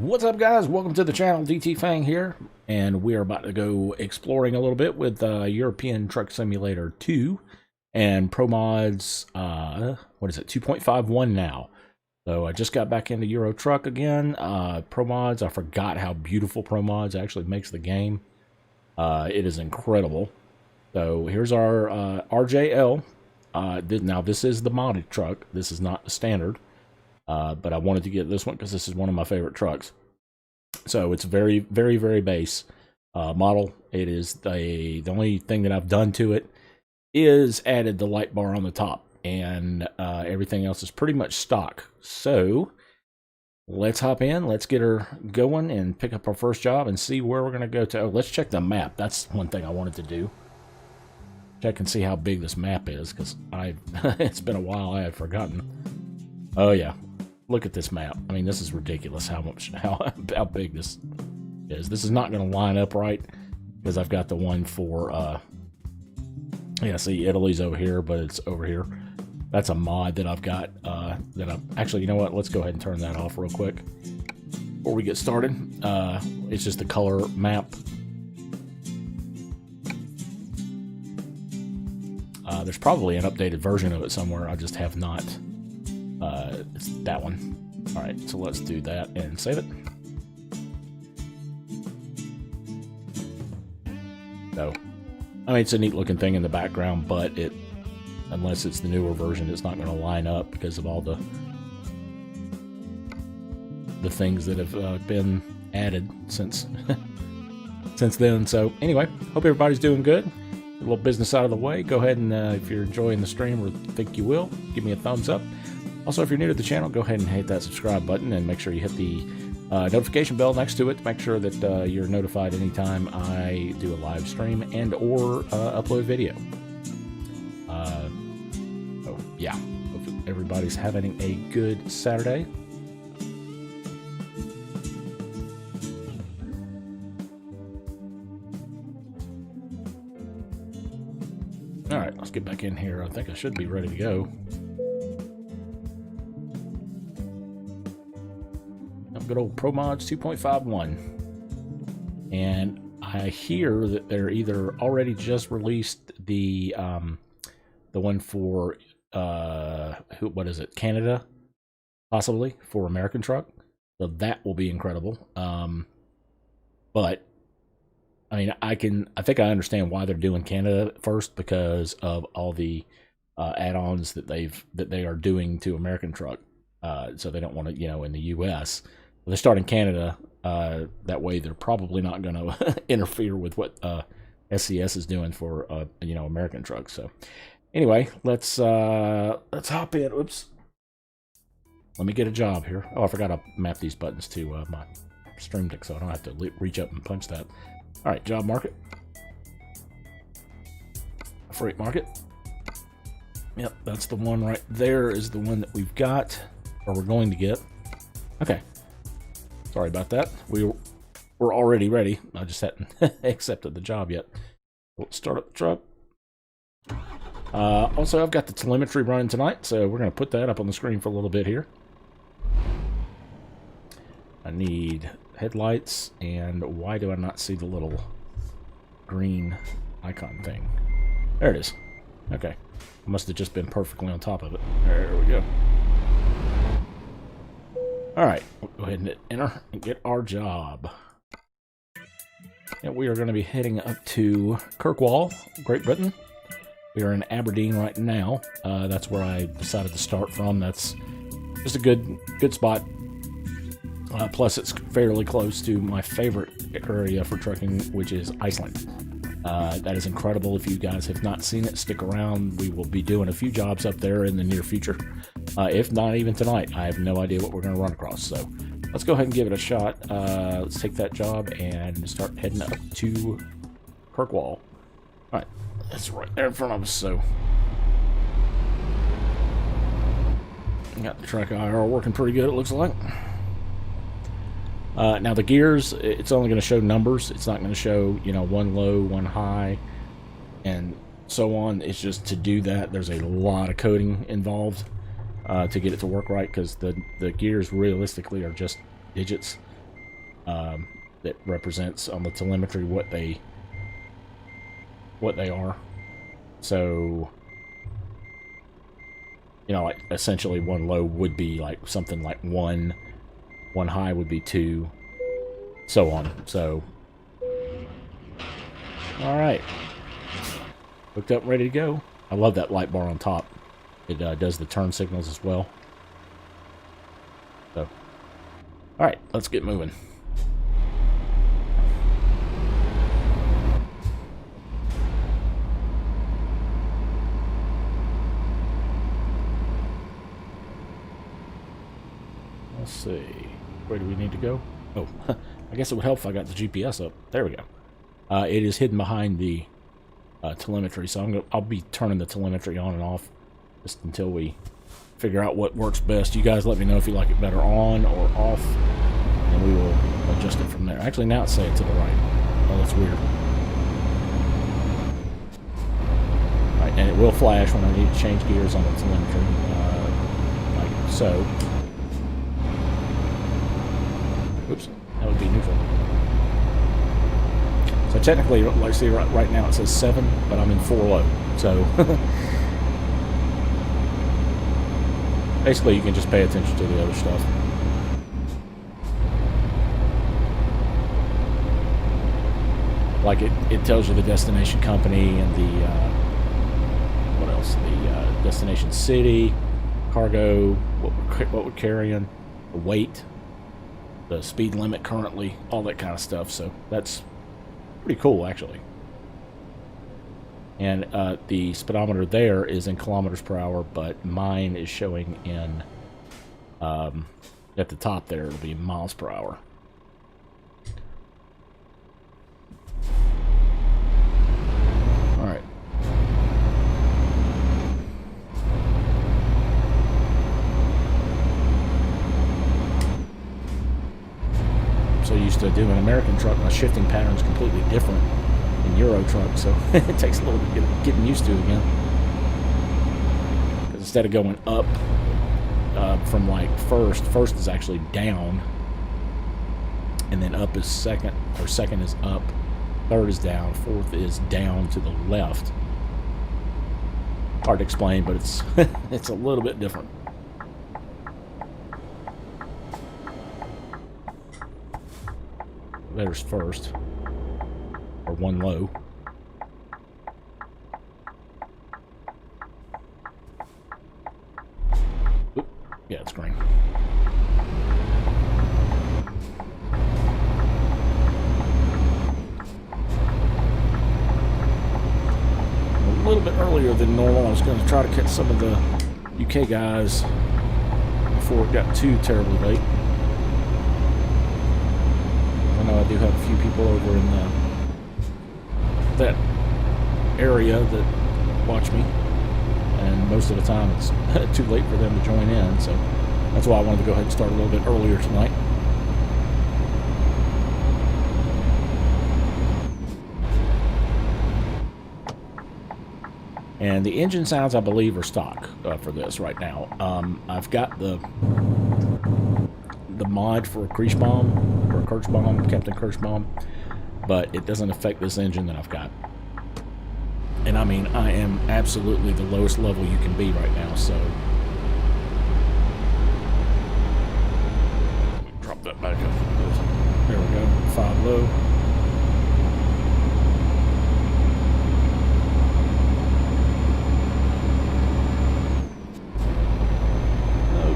What's up, guys? Welcome to the channel. DT Fang here, and we are about to go exploring a little bit with European Truck Simulator 2 and Pro Mods, what is it, 2.51 now. So I just got back into Euro Truck again. Pro Mods, I forgot how beautiful Pro Mods actually makes the game. It is incredible. So here's our RJL. Now this is the modded truck. This is not the standard. But I wanted to get this one because this is one of my favorite trucks. So it's very, very, very base model. It is the only thing that I've done to it is added the light bar on the top, and everything else is pretty much stock. So let's hop in, let's get her going and pick up our first job and see where we're going to go to. Oh, let's check the map. That's one thing I wanted to do. Check and see how big this map is, because it's been a while. I had forgotten. Oh yeah. Look at this map. I mean, this is ridiculous how big this is. This is not going to line up right because I've got the one for, yeah, see, Italy's over here, but it's over here. That's a mod that I've got, actually, you know what? Let's go ahead and turn that off real quick before we get started. It's just the color map. There's probably an updated version of it somewhere. I just have not. It's that one. All right, so let's do that and save it. So, I mean, it's a neat looking thing in the background, but unless it's the newer version, it's not going to line up because of all the things that have been added since since then. So anyway, hope everybody's doing good. A little business out of the way. Go ahead and if you're enjoying the stream or think you will, give me a thumbs up. Also, if you're new to the channel, go ahead and hit that subscribe button and make sure you hit the notification bell next to it to make sure that you're notified anytime I do a live stream and or upload video. So yeah, hope everybody's having a good Saturday. All right, let's get back in here. I think I should be ready to go. Good old Pro Mods 2.51, and I hear that they're either already just released the one for what is it, Canada, possibly for American Truck, so that will be incredible. But I mean, I think I understand why they're doing Canada first, because of all the add-ons that they are doing to American Truck, so they don't want to, in the US. They start in Canada, that way they're probably not going to interfere with what SCS is doing for American trucks. So anyway, let's hop in. Oops, let me get a job here. Oh, I forgot to map these buttons to my stream deck, so I don't have to reach up and punch that. All right, job market, freight market. Yep, that's the one right there. Is the one that we've got, or we're going to get. Okay. Sorry about that. We're already ready. I just hadn't accepted the job yet. Let's start up the truck. Also, I've got the telemetry running tonight, so we're going to put that up on the screen for a little bit here. I need headlights, and why do I not see the little green icon thing? There it is. Okay. I must have just been perfectly on top of it. There we go. Alright, we'll go ahead and hit enter and get our job. And we are going to be heading up to Kirkwall, Great Britain. We are in Aberdeen right now. That's where I decided to start from. That's just a good spot. Plus, it's fairly close to my favorite area for trucking, which is Iceland. That is incredible. If you guys have not seen it, stick around. We will be doing a few jobs up there in the near future. If not even tonight. I have no idea what we're going to run across. So let's go ahead and give it a shot. Let's take that job and start heading up to Kirkwall. Alright, that's right there in front of us. So got the track IR working pretty good, it looks like. Now the gears, it's only going to show numbers. It's not going to show, one low, one high, and so on. It's just to do that, there's a lot of coding involved to get it to work right, because the gears realistically are just digits. that represents on the telemetry what they are. So, you know, like essentially one low would be like something like 1, one high would be 2, so on. So, all right, hooked up, ready to go. I love that light bar on top. It does the turn signals as well. So, all right, let's get moving. Let's see. Where do we need to go? Oh, I guess it would help if I got the GPS up. There we go. It is hidden behind the telemetry, so I'll be turning the telemetry on and off just until we figure out what works best. You guys let me know if you like it better on or off, and we will adjust it from there. Actually, now it's saying to the right. Oh, that's weird. All right, and it will flash when I need to change gears on the telemetry, like so. Oops, that would be neutral. So technically, like see right now it says 7, but I'm in 4 low. So basically, you can just pay attention to the other stuff. Like it tells you the destination company and the what else? The destination city, cargo, what we're carrying, the weight, the speed limit currently, all that kind of stuff. So that's pretty cool, actually. And the speedometer there is in kilometers per hour, but mine is showing in at the top there, it'll be miles per hour. All right. So used to doing an American truck, my shifting pattern is completely different in Euro truck, so it takes a little bit getting used to again. Because instead of going up from like first is actually down, and then up is second, or second is up, third is down, fourth is down to the left. Hard to explain, but it's it's a little bit different. There's first, or one low. Oop, yeah, it's green. A little bit earlier than normal. I was going to try to catch some of the UK guys before it got too terribly late. I know I do have a few people over in that area that watch me, and most of the time it's too late for them to join in, so that's why I wanted to go ahead and start a little bit earlier tonight. And the engine sounds, I believe, are stock for this right now. I've got the mod for Kirschbaum, or Kirschbaum, Captain Kirschbaum, but it doesn't affect this engine that I've got. And I mean, I am absolutely the lowest level you can be right now, so drop that back up. There we go, 5 low.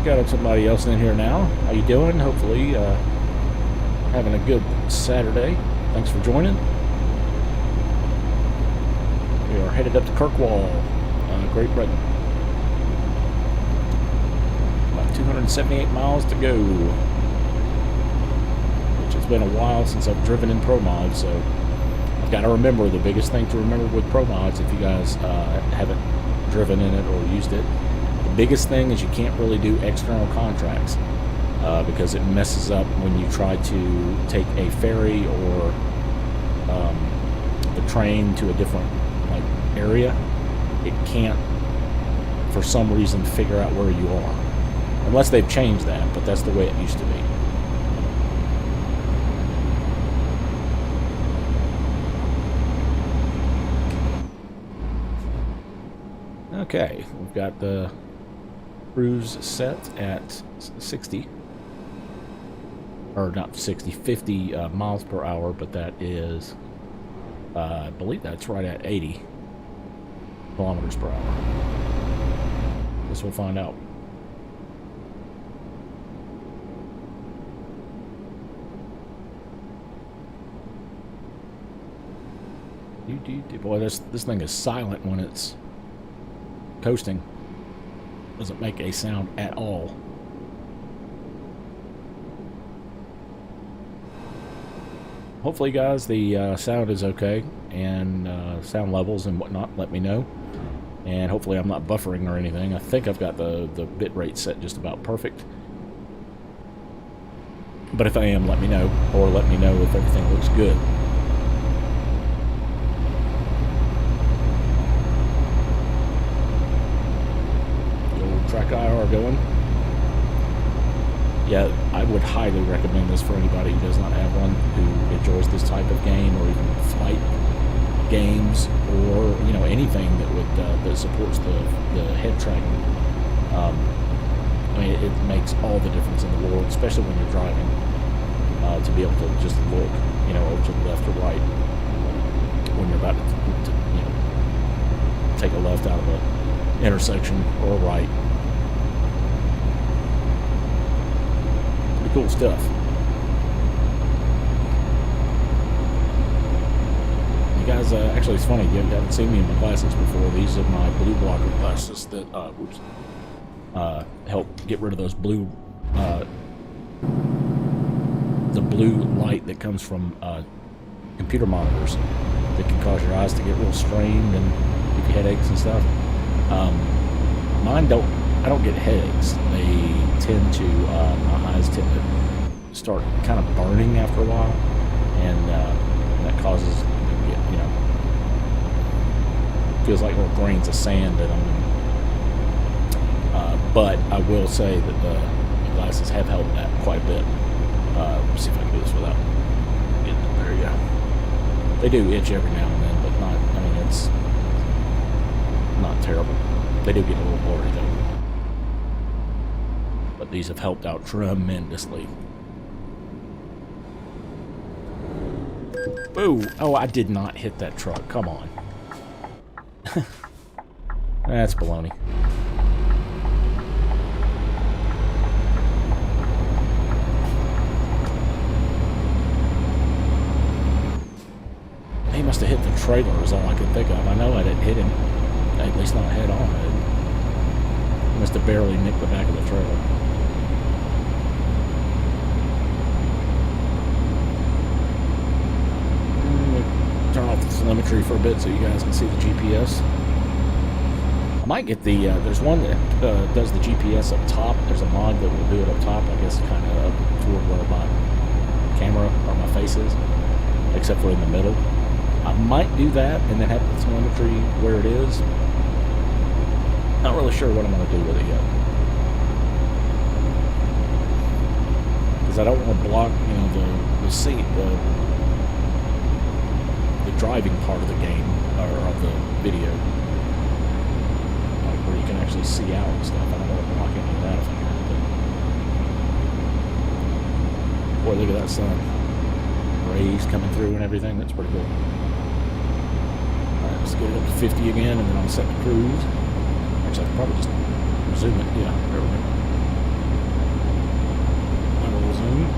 Got somebody else in here now. How you doing? Hopefully having a good Saturday. Thanks for joining. We are headed up to Kirkwall, Great Britain. About 278 miles to go, which has been a while since I've driven in Pro Mod, so I've got to remember the biggest thing to remember with Pro Mods, if you guys haven't driven in it or used it. Biggest thing is you can't really do external contracts because it messes up when you try to take a ferry or the train to a different area. It can't, for some reason, figure out where you are, unless they've changed that, but that's the way it used to be. Okay, we've got the cruise set at 60. Or not 60, 50 miles per hour, but that is, I believe that's right at 80 kilometers per hour. Guess we'll find out. Boy, this thing is silent when it's coasting. Doesn't make a sound at all. Hopefully, guys, the sound is okay, and sound levels and whatnot, let me know. And hopefully I'm not buffering or anything. I think I've got the bit rate set just about perfect. But if I am, let me know, or let me know if everything looks good. The old track IR going. Yeah, I would highly recommend this for anybody who does not have one, who enjoys this type of game, or even flight games, or anything that would that supports the head tracking. I mean, it makes all the difference in the world, especially when you're driving, to be able to just look, over to the left or right when you're about to take a left out of an intersection or a right. Cool stuff. You guys, actually, it's funny, you haven't seen me in my glasses before. These are my blue blocker glasses that help get rid of those blue, the blue light that comes from computer monitors that can cause your eyes to get real strained and give you headaches and stuff. Mine don't. I don't get headaches. They tend to, my eyes tend to start kind of burning after a while, and that causes, feels like little grains of sand in them. But I will say that the glasses have helped that quite a bit. Let's see if I can do this without getting it. There you go. They do itch every now and then, but not, it's not terrible. They do get a little blurry though. But these have helped out tremendously. Ooh! Oh, I did not hit that truck. Come on. That's baloney. He must have hit the trailer is all I could think of. I know I didn't hit him. At least not head on. He must have barely nicked the back of the trailer. Turn off the telemetry for a bit so you guys can see the GPS. I might get the, there's one that does the GPS up top. There's a mod that will do it up top, I guess kind of up toward where my camera or my face is, except for in the middle. I might do that and then have the telemetry where it is. Not really sure what I'm going to do with it yet. Because I don't want to block, the seat, the driving part of the game, or of the video, like where you can actually see out and stuff. I don't want to block any of that if I can. But boy, look at that sun. Rays coming through and everything. That's pretty cool. Alright, let's get it up to 50 again, and then I'll set the cruise. Actually, I could probably just resume it. Yeah, there we go. I will resume.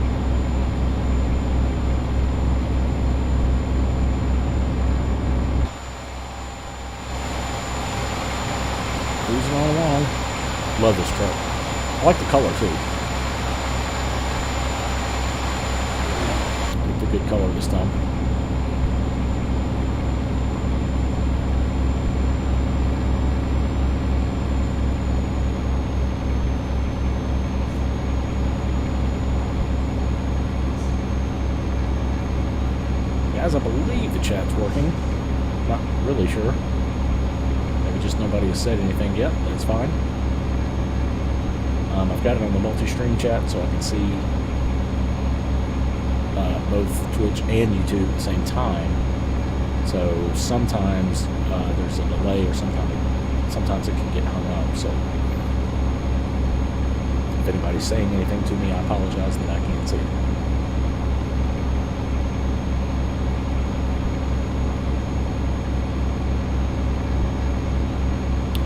Cruising on along. Love this truck. I like the color too. Picked a good color this time. Guys, I believe the chat's working. Not really sure. Just nobody has said anything yet. That's fine. I've got it on the multi-stream chat so I can see both Twitch and YouTube at the same time. So sometimes there's a delay or sometimes sometimes it can get hung up. So if anybody's saying anything to me, I apologize that I can't see it.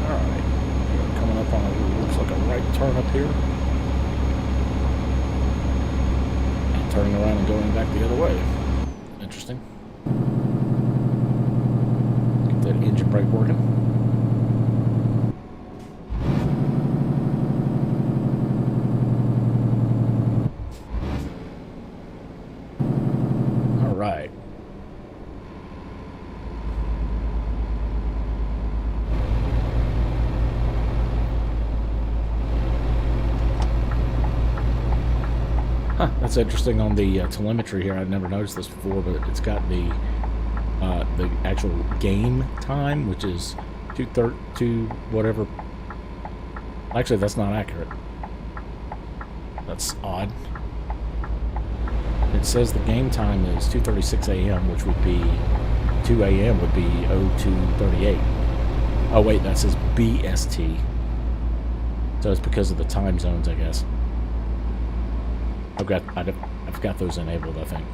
Alright, we're coming up on a, looks like a right turn up here. And turning around and going back the other way. Interesting. Get that engine brake working. Right. Huh, that's interesting on the telemetry here. I've never noticed this before, but it's got the actual game time, which is 2:32 whatever. Actually, that's not accurate. That's odd. It says the game time is 2:36 a.m., which would be 2 a.m. would be 02:38. Oh wait, that says BST. So it's because of the time zones, I guess. I've got those enabled, I think.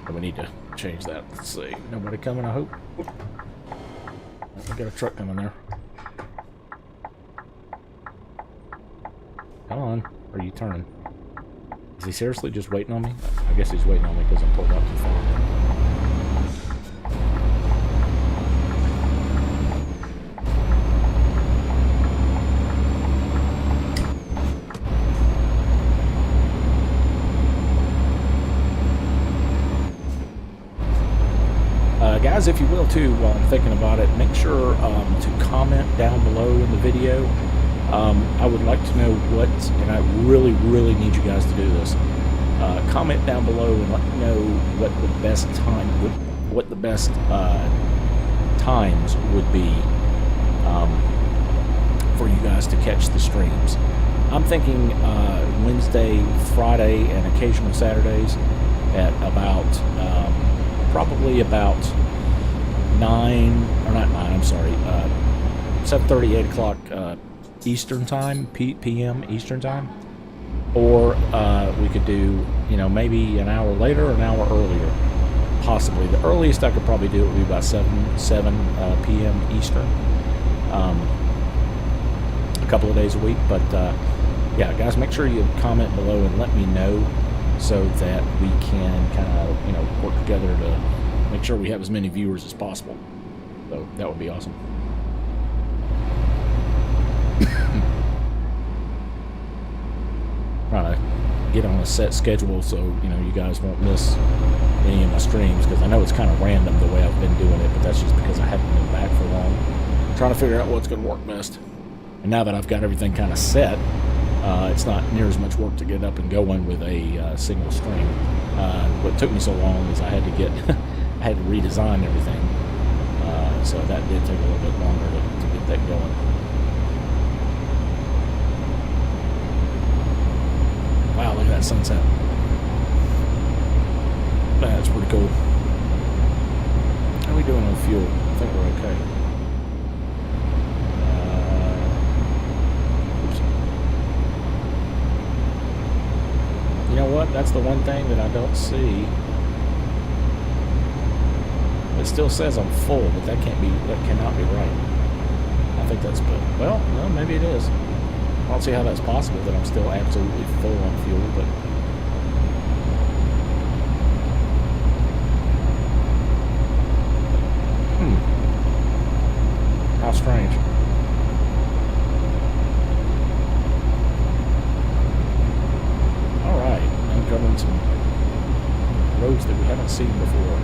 But we need to change that. Let's see. Nobody coming, I hope. We got a truck coming there. Come on. Are you turning? Is he seriously just waiting on me? I guess he's waiting on me because I'm pulled up too far. Guys, if you will too, while I'm thinking about it, make sure to comment down below in the video. I would like to know what, and I really, really need you guys to do this. Comment down below and let me know what the best time, what the best times would be for you guys to catch the streams. I'm thinking Wednesday, Friday, and occasional Saturdays at about probably about 7:30, 8 o'clock Eastern time, p.m. Eastern time, or we could do, you know, maybe an hour later, an hour earlier, possibly. The earliest I could probably do it would be about 7 p.m. Eastern, a couple of days a week. But yeah, guys, make sure you comment below and let me know so that we can kind of, you know, work together to make sure we have as many viewers as possible. So that would be awesome. Trying to get on a set schedule so, you know, you guys won't miss any of my streams, because I know it's kind of random the way I've been doing it, but that's just because I haven't been back for long. I'm trying to figure out what's going to work best. And now that I've got everything kind of set, it's not near as much work to get up and going with a single stream. What took me so long is I had to get I had to redesign everything, so that did take a little bit longer to get that going. Wow, look at that sunset. That's pretty cool. How are we doing on fuel? I think we're okay. You know what? That's the one thing that I don't see. It still says I'm full, but that cannot be right. I think that's good. Well, no, maybe it is. I don't see how that's possible that I'm still absolutely full on fuel, but how strange. Alright, I'm covering some roads that we haven't seen before,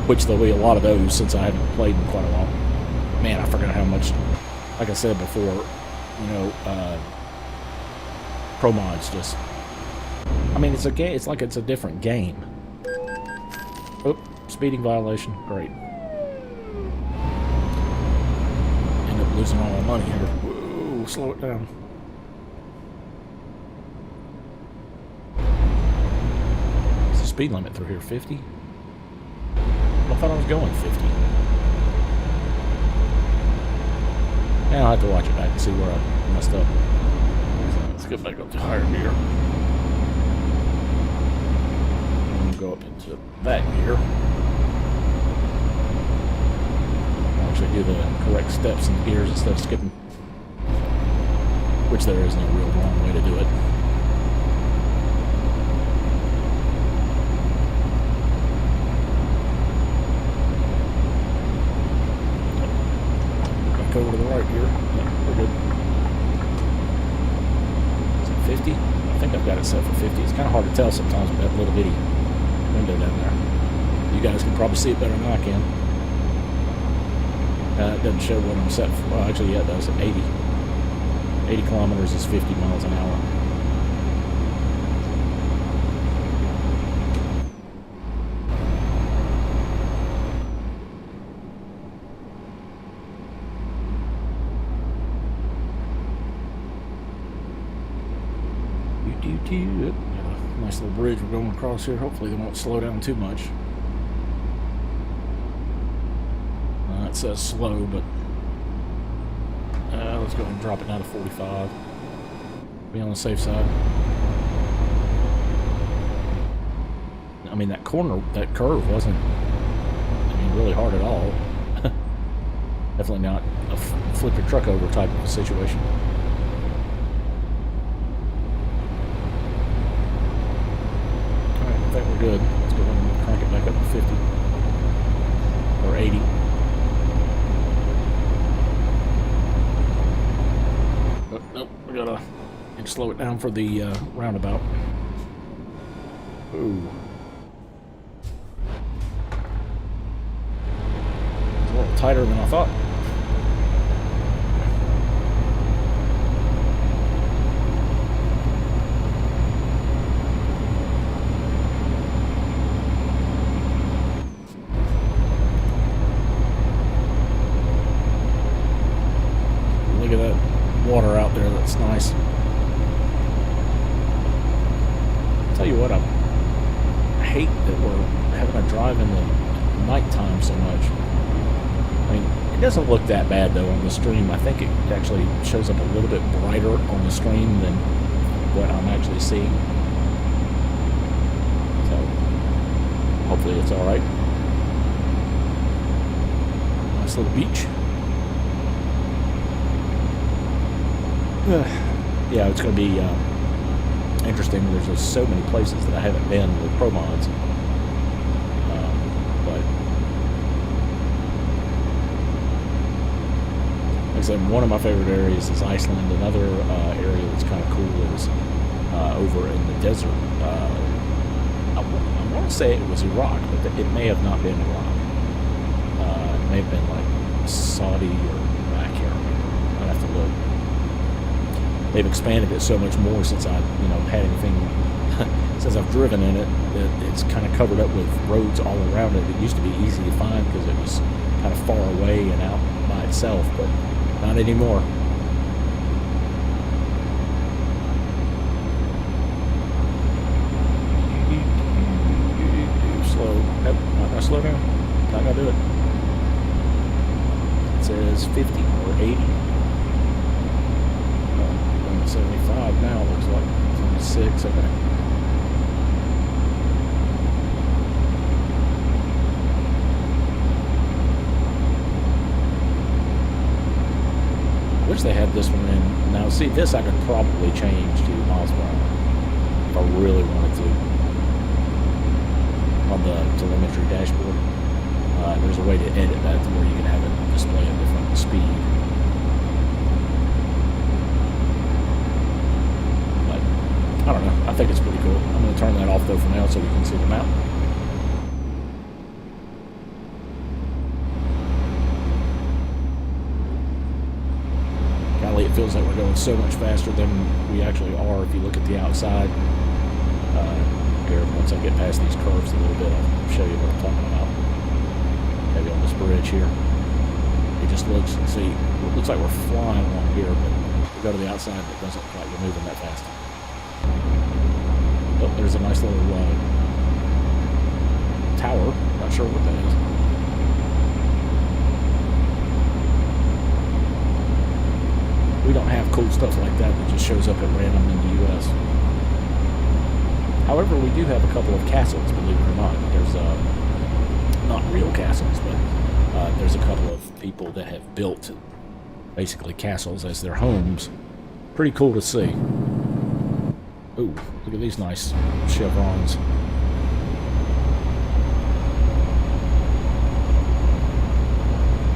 which there'll be a lot of those since I haven't played in quite a while. Man, I forgot how much, like I said before, you know, Pro Mods just, I mean, it's a game, it's like it's a different game. Oh, speeding violation, great. End up losing all my money here. Whoa, slow it down. Is the speed limit through here 50? I thought I was going 50. Yeah, I'll have to watch it back and see where I messed up. So let's get back up to higher gear. And go up into that gear. I'll actually do the correct steps and gears instead of skipping. Which there is no real wrong way to do it. Over to the right here. Yeah, we're good. Is it 50? I think I've got it set for 50. It's kind of hard to tell sometimes with that little bitty window down there. You guys can probably see it better than I can. It doesn't show what I'm set for. Well, actually, yeah, it does. 80. 80 kilometers is 50 miles an hour. Got a nice little bridge we're going across here. Hopefully they won't slow down too much. It says slow, but let's go and drop it down to 45. Be on the safe side. I mean, that curve wasn't, really hard at all. Definitely not a flip your truck over type of a situation. I think we're good. Let's go ahead and crank it back up to 50 or 80. Oh, nope, we gotta slow it down for the roundabout. Ooh. It's a little tighter than I thought. Look at that water out there, that's nice. I'll tell you what, I hate that we're having to drive in the nighttime so much. I mean, it doesn't look that bad though on the stream. I think it actually shows up a little bit brighter on the stream than what I'm actually seeing. So, hopefully it's alright. Nice little beach. Yeah, it's going to be interesting. There's just so many places that I haven't been with Pro Mods. But like I said, one of my favorite areas is Iceland. Another area that's kind of cool is over in the desert. I want to say it was Iraq, but it may have not been Iraq. It may have been like Saudi or I can't remember. I'd have to look. They've expanded it so much more since I, had anything, since I've driven in it, that it's kind of covered up with roads all around it. It used to be easy to find because it was kind of far away and out by itself, but not anymore. Slow. Nope, not gonna slow down. Not gonna do it. It says 50 or 80. 75 now, it looks like. 76, okay. I wish they had this one in. Now, see, this I could probably change to miles per hour if I really wanted to. On the telemetry dashboard. There's a way to edit that to where you can have it display a different speed. I don't know. I think it's pretty cool. I'm going to turn that off though for now so we can see the map. Golly, it feels like we're going so much faster than we actually are if you look at the outside. Here, once I get past these curves a little bit, I'll show you what I'm talking about. Maybe on this bridge here. It just looks, see, it looks like we're flying along here, but if we go to the outside, it doesn't look like we're moving that fast. Oh, there's a nice little tower. Not sure what that is. cool stuff like that that just shows up at random in the U.S. However, we do have a couple of castles, believe it or not. There's not real castles, but there's a couple of people that have built basically castles as their homes. Pretty cool to see. Ooh, look at these nice chevrons.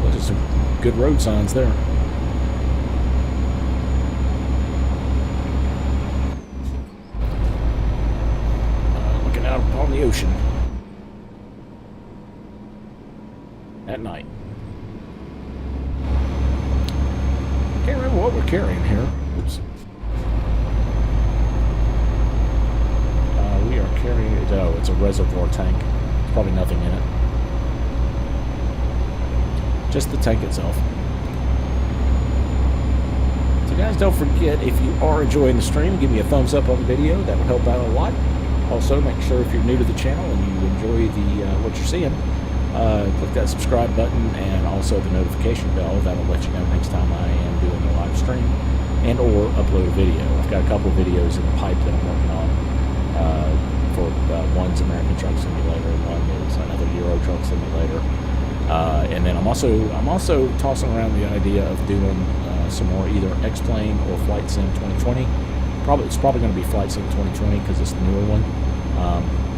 Those are some good road signs there. Looking out upon the ocean at night. Can't remember what we're carrying here. Oops. We are carrying it. Oh, it's a reservoir tank. There's probably nothing in it. Just the tank itself. So guys, don't forget, if you are enjoying the stream, give me a thumbs up on the video. That will help out a lot. Also, make sure if you're new to the channel and you enjoy the what you're seeing, click that subscribe button and also the notification bell. That'll let you know next time I am doing a live stream and or upload a video. I've got a couple of videos in the pipe that I'm working on. For one's American Truck Simulator, one is another Euro Truck Simulator, and then I'm also tossing around the idea of doing some more either X-Plane or Flight Sim 2020. It's probably going to be Flight Sim 2020 because it's the newer one.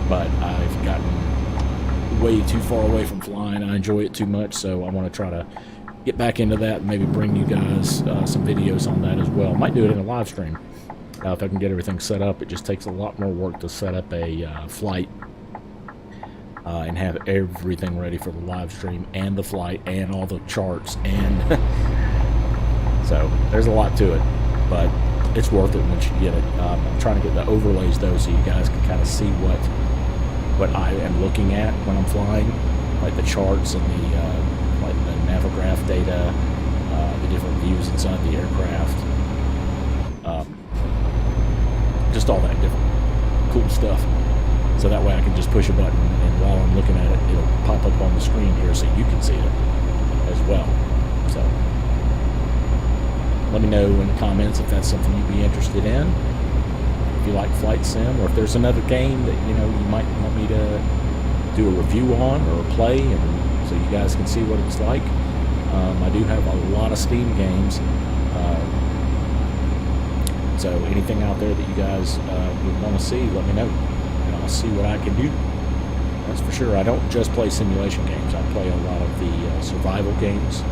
But I've gotten way too far away from flying. I enjoy it too much, so I want to try to get back into that and maybe bring you guys some videos on that as well. Might do it in a live stream. If I can get everything set up. It just takes a lot more work to set up a flight and have everything ready for the live stream and the flight and all the charts, and so there's a lot to it, but it's worth it once you get it. I'm trying to get the overlays though, so you guys can kind of see what I am looking at when I'm flying, like the charts and the like the Navigraph data, the different views inside the aircraft. Just all that different cool stuff. So that way I can just push a button and while I'm looking at it, it'll pop up on the screen here so you can see it as well. So let me know in the comments if that's something you'd be interested in. If you like Flight Sim, or if there's another game that you might want me to do a review on or play, and so you guys can see what it's like. I do have a lot of Steam games. So anything out there that you guys would want to see, let me know, and I'll see what I can do. That's for sure. I don't just play simulation games. I play a lot of the survival games.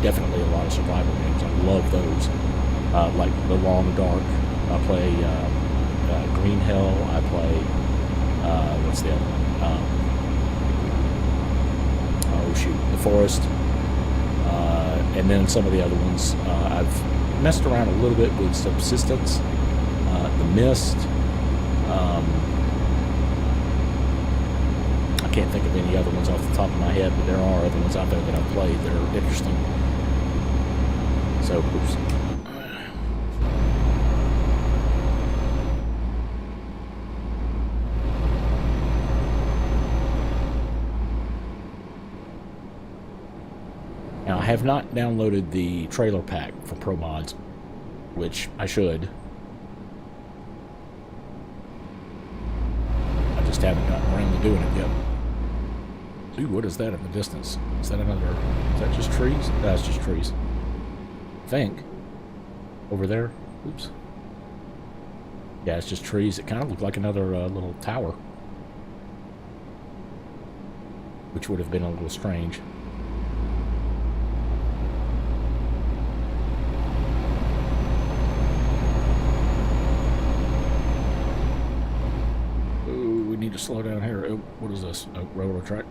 Definitely a lot of survival games. I love those. Like The Long Dark. I play Green Hell. I play, what's the other one? Oh shoot, The Forest. And then some of the other ones. I've messed around a little bit with Subsistence, The Mist. I can't think of any other ones off the top of my head, but there are other ones out there that I've played that are interesting. So, oops. Now, I have not downloaded the trailer pack for Pro Mods, which I should. I just haven't gotten around to doing it yet. Ooh, what is that in the distance? Is that just trees? That's just trees. I think. Over there. Oops. Yeah, it's just trees. It kind of looked like another little tower, which would have been a little strange. Need to slow down here. Oh, what is this? Oh, railroad track.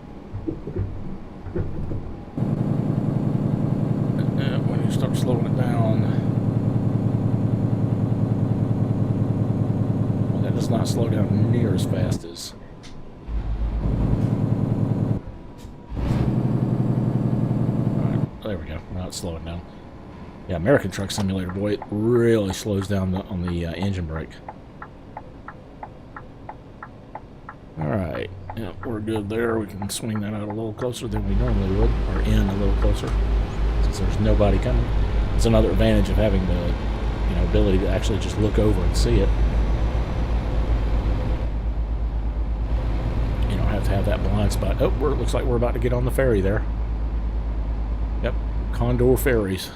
When you start slowing it down, well, that does not slow down near as fast as. Alright, there we go. Now it's slowing down. Yeah, American Truck Simulator, boy, it really slows down on the engine brake. Alright, yeah, we're good there. We can swing that out a little closer than we normally would, or in a little closer, since there's nobody coming. It's another advantage of having the you know, ability to actually just look over and see it. You don't have to have that blind spot. Oh, it looks like we're about to get on the ferry there. Yep, Condor ferries.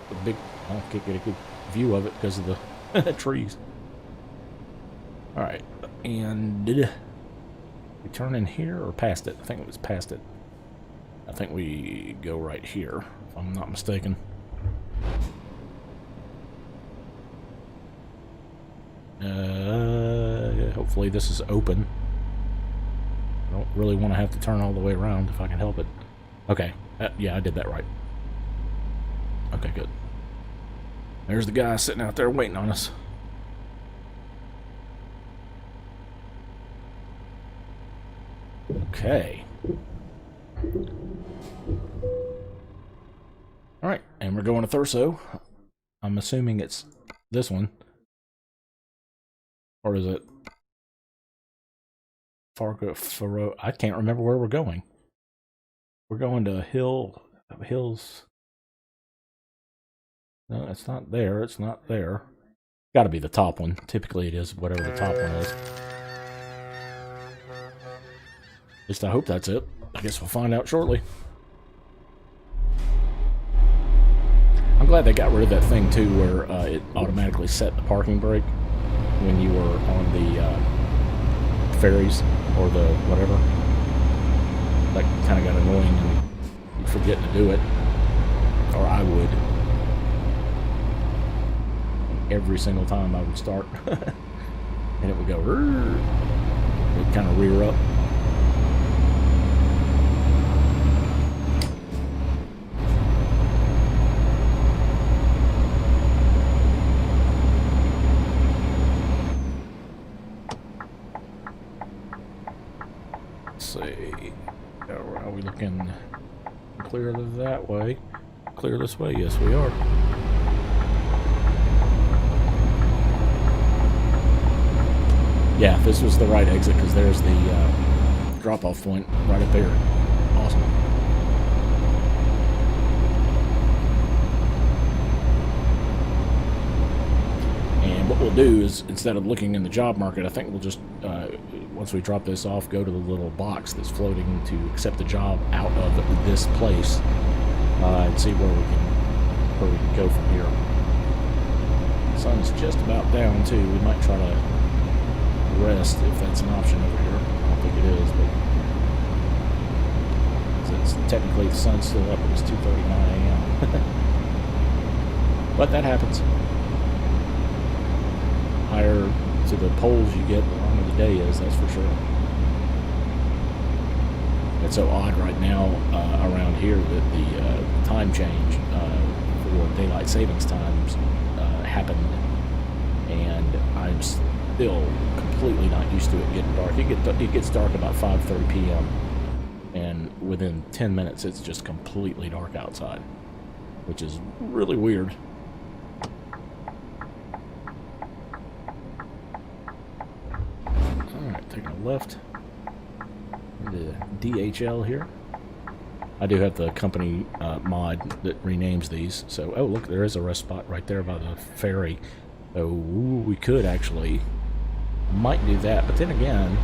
The big, I can't get a good view of it because of the trees. All right, and did we turn in here or past it? I think it was past it. I think we go right here, if I'm not mistaken. Hopefully this is open. I don't really want to have to turn all the way around if I can help it. Okay, yeah, I did that right. Okay, good. There's the guy sitting out there waiting on us. Okay. Alright, and we're going to Thurso. I'm assuming it's this one. Or is it Fargo, Faro? I can't remember where we're going. We're going to Hills. No, it's not there. It's not there. Got to be the top one. Typically it is whatever the top one is. At least I hope that's it. I guess we'll find out shortly. I'm glad they got rid of that thing too where it automatically set the parking brake when you were on the ferries or the whatever. That kind of got annoying and you'd forget to do it. Or I would. Every single time I would start. And it would go, it would kind of rear up. See, are we looking clear that way? Clear this way? Yes, we are. Yeah, this was the right exit because there's the drop-off point right up there. Awesome. And what we'll do is, instead of looking in the job market, I think we'll just, once we drop this off, go to the little box that's floating to accept the job out of this place and see where we can go from here. The sun's just about down too. We might try to rest if that's an option over here. I don't think it is, but since technically the sun's still up, it's 2:39 a.m. But that happens. Higher to the poles you get, the longer the day is, that's for sure. It's so odd right now around here that the time change for daylight savings times happened, and I'm still completely not used to it getting dark. It gets dark about 5:30 p.m. and within 10 minutes it's just completely dark outside, which is really weird. Alright, taking a left into DHL here. I do have the company mod that renames these. So, oh look, there is a rest spot right there by the ferry. So we could actually, might do that, but then again,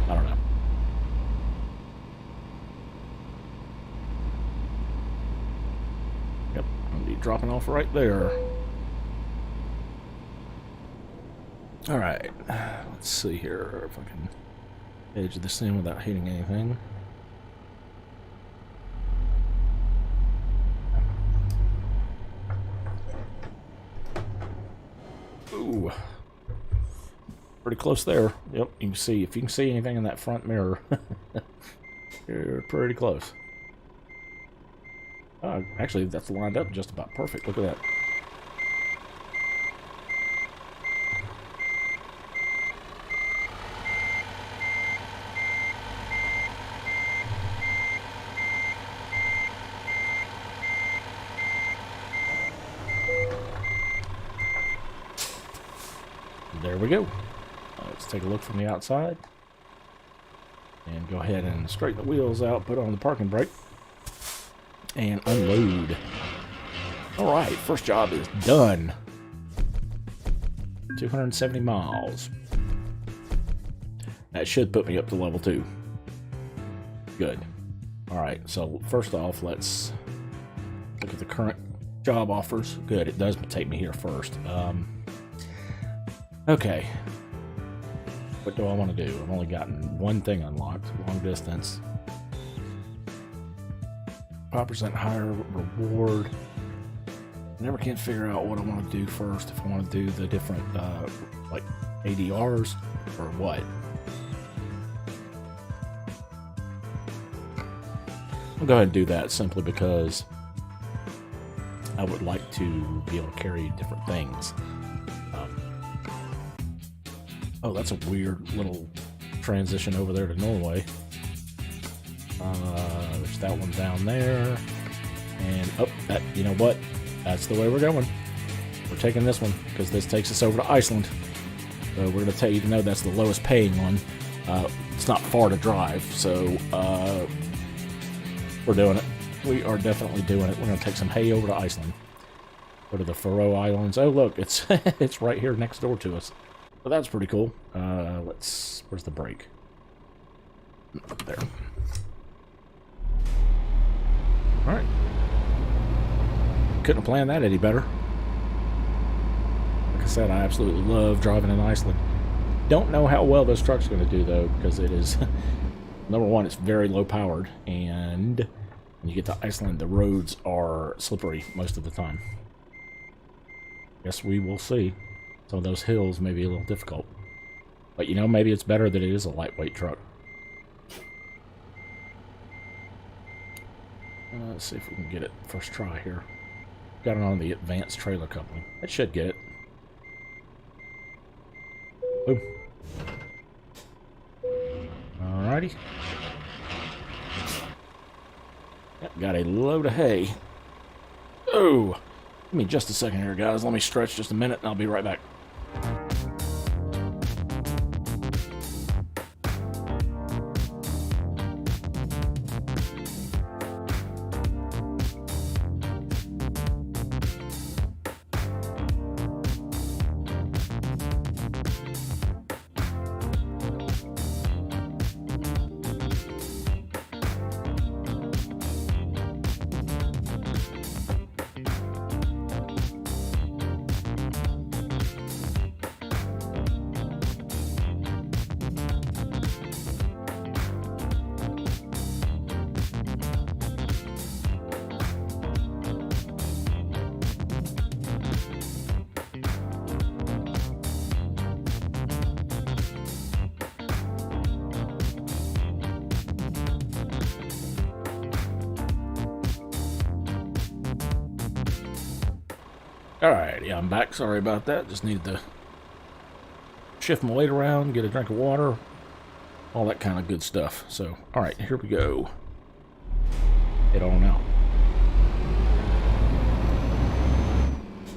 I don't know. Yep, I'll be dropping off right there. Alright, let's see here if I can edge this in without hitting anything. Ooh. Pretty close there. Yep, you can see, if you can see anything in that front mirror, you're pretty close. Actually, that's lined up just about perfect. Look at that. There we go. Let's take a look from the outside and go ahead and straighten the wheels out, put on the parking brake, and unload. All right, first job is done. 270 miles. That should put me up to level 2. Good. All right, so first off, let's look at the current job offers. Good, it does take me here first. Okay. What do I want to do? I've only gotten one thing unlocked, long distance. 5% higher reward. Never can figure out what I want to do first. If I want to do the different, like ADRs or what. I'll go ahead and do that simply because I would like to be able to carry different things. Oh, that's a weird little transition over there to Norway. There's that one down there. And, oh, that, you know what? That's the way we're going. We're taking this one because this takes us over to Iceland. So we're going to take, even though that's the lowest paying one, it's not far to drive. So we're doing it. We are definitely doing it. We're going to take some hay over to Iceland. Go to the Faroe Islands. Oh, look, it's it's right here next door to us. So that's pretty cool. Where's the brake? Up there. All right. Couldn't have planned that any better. Like I said, I absolutely love driving in Iceland. Don't know how well this truck's going to do, though, because it is, number one, it's very low powered, and when you get to Iceland, the roads are slippery most of the time. Guess we will see. Some of those hills may be a little difficult. But, you know, maybe it's better that it is a lightweight truck. Let's see if we can get it first try here. Got it on the Advanced Trailer Company. That should get it. Boom. Alrighty. Yep, got a load of hay. Oh! Give me just a second here, guys. Let me stretch just a minute, and I'll be right back. Alright, yeah, I'm back. Sorry about that. Just needed to shift my weight around, get a drink of water, all that kind of good stuff. So, alright, here we go. Head on out.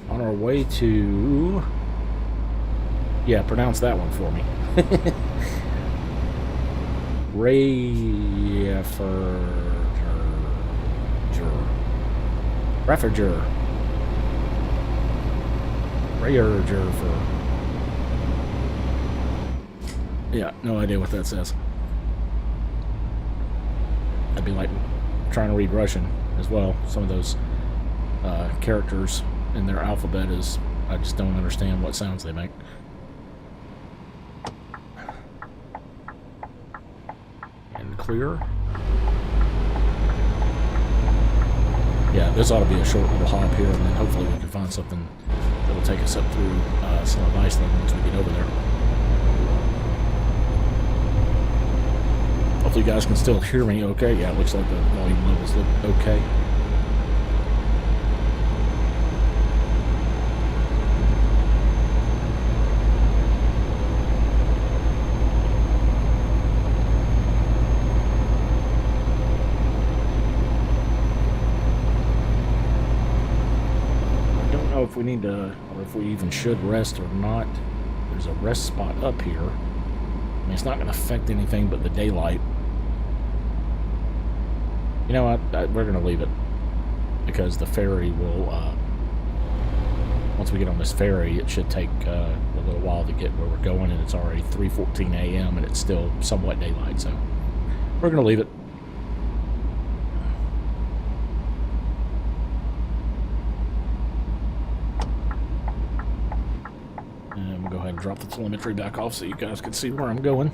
On our way to... Yeah, pronounce that one for me. Refriger. Yeah, no idea what that says. That'd be like trying to read Russian as well. Some of those characters in their alphabet is, I just don't understand what sounds they make. And clear. Yeah, this ought to be a short little hop here, and then hopefully we can find something that'll take us up through some of Iceland once we get over there. Hopefully you guys can still hear me okay. Yeah, it looks like the volume levels look okay. If we need to, or if we even should rest or not. There's a rest spot up here. I mean, it's not going to affect anything but the daylight. You know what? We're going to leave it because the ferry will once we get on this ferry, it should take a little while to get where we're going, and it's already 3:14 a.m. and it's still somewhat daylight, so we're going to leave it. And we'll go ahead and drop the telemetry back off so you guys can see where I'm going.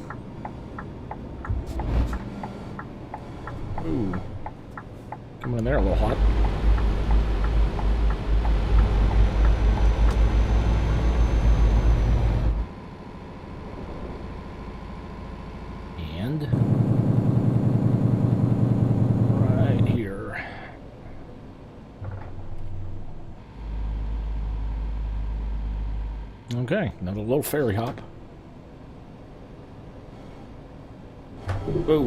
Ooh. Coming in there a little hot. And right here. Okay, another little ferry hop. Whoa,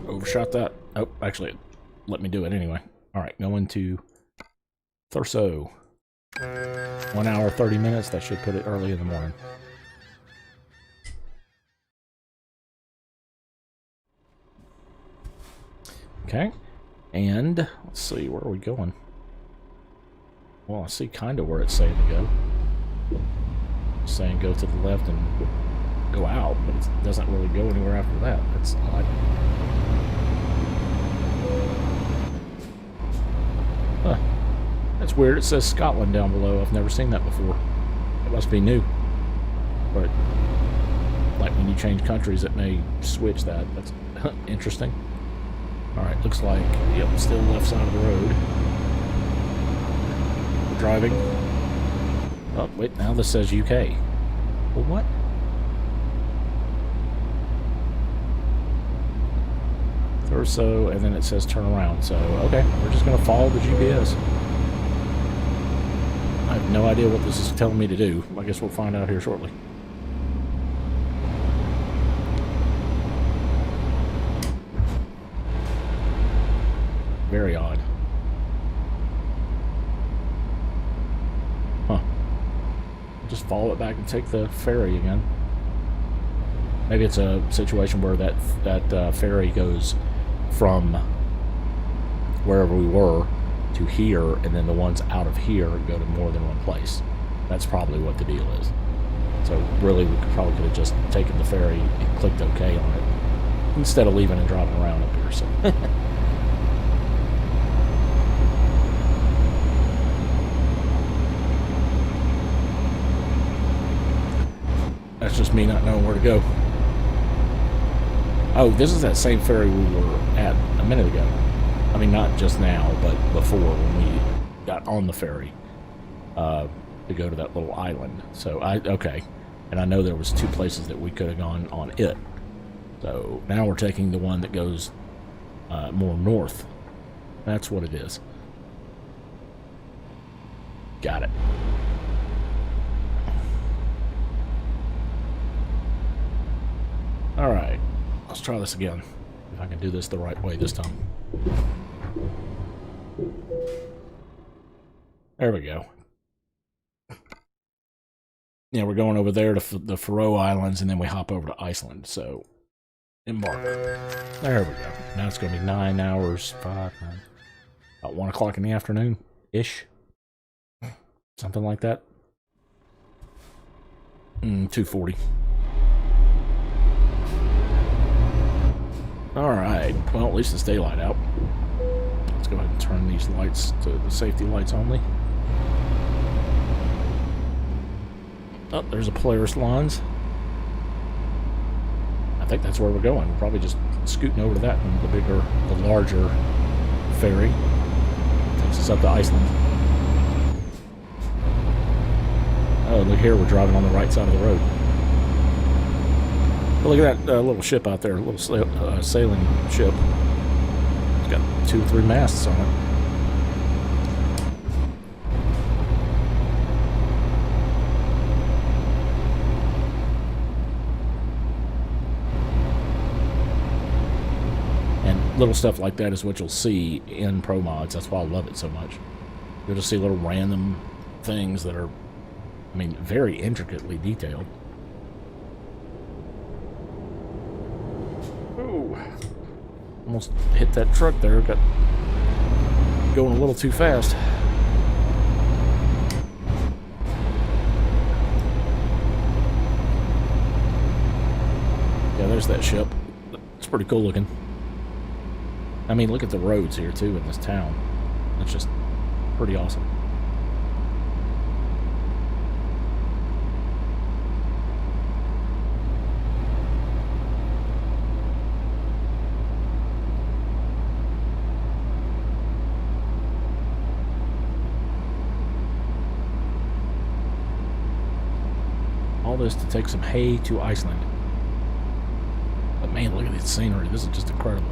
overshot that. Oh, actually, let me do it anyway. Alright, going to Thurso. 1 hour, 30 minutes. That should put it early in the morning. Okay, and let's see, where are we going? Well, I see kind of where it's saying to go. It's saying go to the left and go out, but it doesn't really go anywhere after that. That's odd. Huh. That's weird. It says Scotland down below. I've never seen that before. It must be new. But, like, when you change countries, it may switch that. That's interesting. Alright, looks like, yep, still left side of the road. We're driving. Oh, wait, now this says UK. Well, what? Or so, and then it says turn around. So, okay, we're just going to follow the GPS. I have no idea what this is telling me to do. I guess we'll find out here shortly. Very odd. Huh. Just follow it back and take the ferry again. Maybe it's a situation where that ferry goes from wherever we were to here, and then the ones out of here go to more than one place. That's probably what the deal is. So really, we probably could have just taken the ferry and clicked OK on it instead of leaving and driving around up here. So. That's just me not knowing where to go. Oh, this is that same ferry we were at a minute ago. I mean, not just now, but before when we got on the ferry to go to that little island. So, okay. And I know there was 2 places that we could have gone on it. So, now we're taking the one that goes more north. That's what it is. Got it. Alright, let's try this again. If I can do this the right way this time. There we go. Yeah, we're going over there to the Faroe Islands, and then we hop over to Iceland. So, embark. There we go. Now it's going to be 9 hours, 5, 9, about 1 o'clock in the afternoon-ish. Something like that. 2:40. Alright, well, at least it's daylight out. Let's go ahead and turn these lights to the safety lights only. Oh, there's a Polaris Lines. I think that's where we're going. We're probably just scooting over to that one, the larger ferry. Takes us up to Iceland. Oh, look here, we're driving on the right side of the road. But look at that little ship out there, a little sailing ship. It's got 2 or 3 masts on it. And little stuff like that is what you'll see in Pro Mods. That's why I love it so much. You'll just see little random things that are, I mean, very intricately detailed. Ooh. Almost hit that truck there. Got going a little too fast. there's that ship. It's pretty cool looking. I mean, look at the roads here, too, in this town. It's just pretty awesome. All this to take some hay to Iceland. But man, look at this scenery. This is just incredible.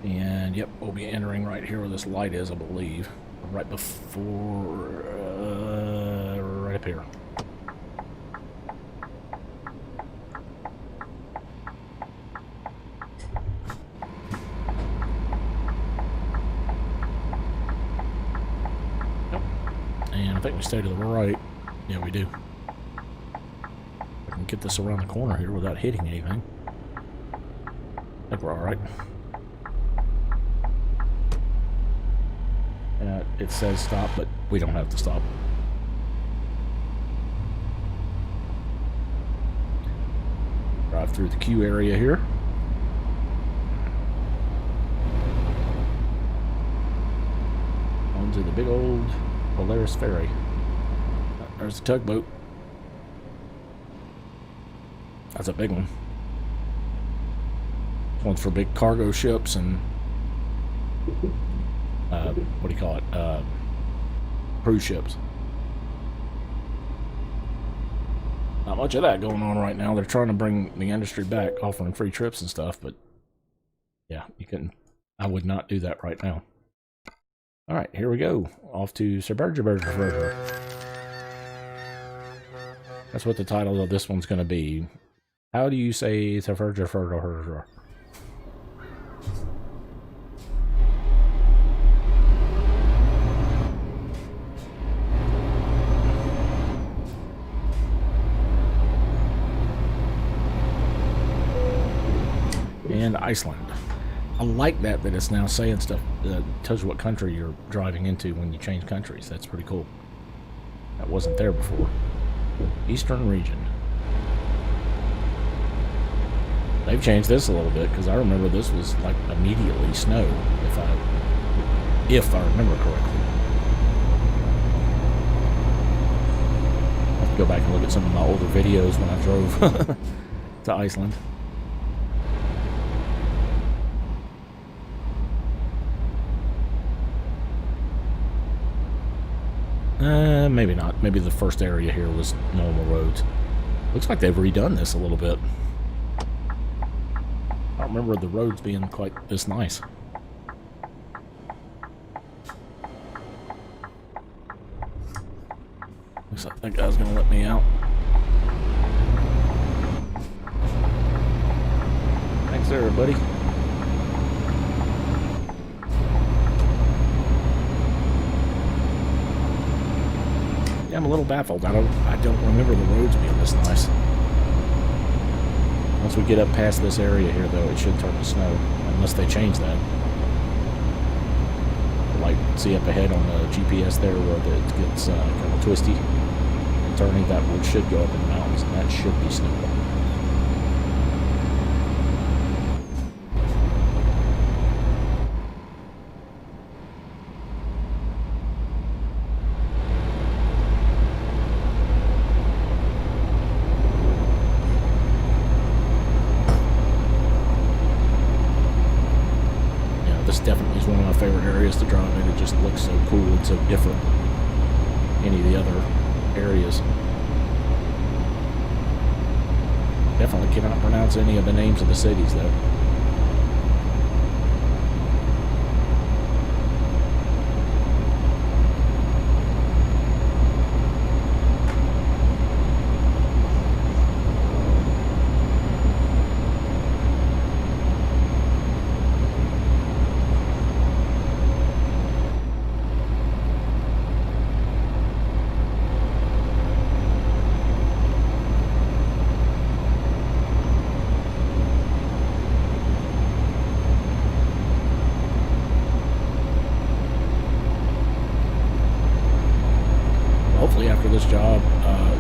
And yep, we'll be entering right here where this light is, I believe. Right before, right up here. And I think we stay to the right. Yeah, we do. I can get this around the corner here without hitting anything. I think we're alright. It says stop, but we don't have to stop. Drive through the queue area here. Onto the big old Polaris ferry. There's the tugboat. That's a big one. One's for big cargo ships and what do you call it? Cruise ships. Not much of that going on right now. They're trying to bring the industry back, offering free trips and stuff, but yeah, you couldn't. I would not do that right now. All right, here we go. Off to Surburger. That's what the title of this one's going to be. How do you say Surburger? And Iceland. I like that it's now saying stuff that tells you what country you're driving into when you change countries. That's pretty cool. That wasn't there before. Eastern region. They've changed this a little bit because I remember this was like immediately snow, if I remember correctly. I'll have to go back and look at some of my older videos when I drove to Iceland. Maybe not. Maybe the first area here was normal roads. Looks like they've redone this a little bit. I don't remember the roads being quite this nice. Looks like that guy's gonna let me out. Thanks there, buddy. Yeah, I'm a little baffled. I don't remember the roads being this nice. Once we get up past this area here, though, it should turn to snow, unless they change that. Like, see up ahead on the GPS there where it gets kind of twisty and turning, that road should go up in the mountains, and that should be snow. Definitely is one of my favorite areas to drive in. It just looks so cool and so different than any of the other areas. Definitely cannot pronounce any of the names of the cities though.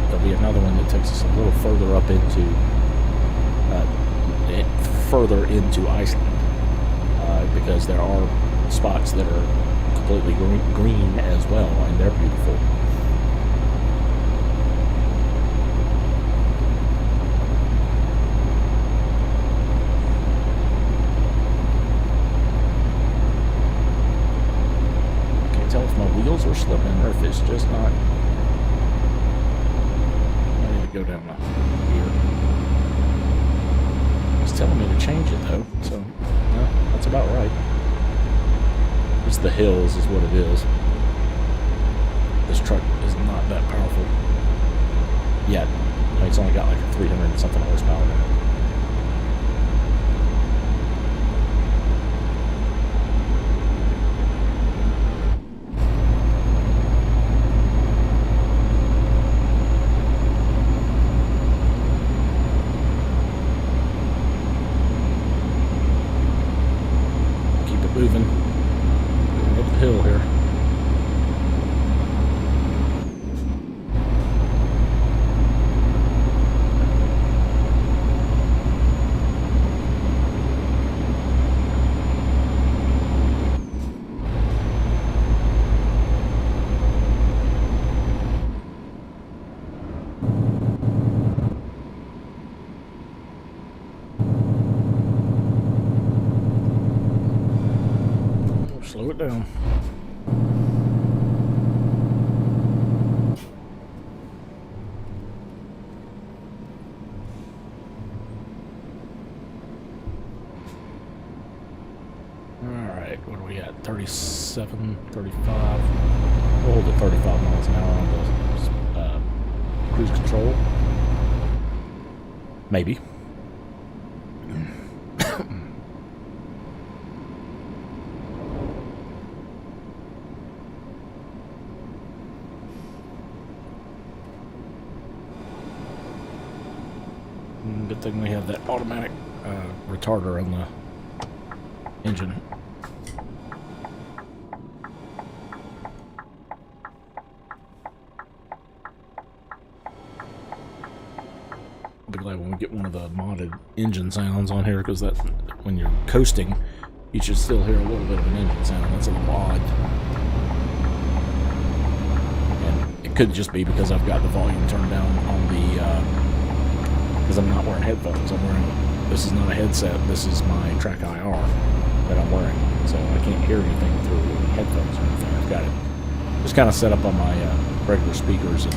there'll be another one that takes us a little further up into Iceland, because there are spots that are completely green as well, and they're beautiful. Can't tell if my wheels are slipping or if it's just not. I need to go down here. It's telling me to change it though, so no, that's about right. It's the hills is what it is. This truck is not that powerful yet. It's only got like a 300 and something horsepower in it. Keep it moving. Moving up the hill here. Slow it down. Alright, what are we at? 37, 35. We'll hold at 35 miles an hour on the cruise control. Maybe. Good thing we have that automatic retarder on the engine. I'll be glad when we get one of the modded engine sounds on here, because that when you're coasting, you should still hear a little bit of an engine sound. That's a little odd. And it could just be because I've got the volume turned down on the because I'm not wearing headphones. This is not a headset, this is my Track IR that I'm wearing, so I can't hear anything through headphones or anything. I've got it just kind of set up on my regular speakers, and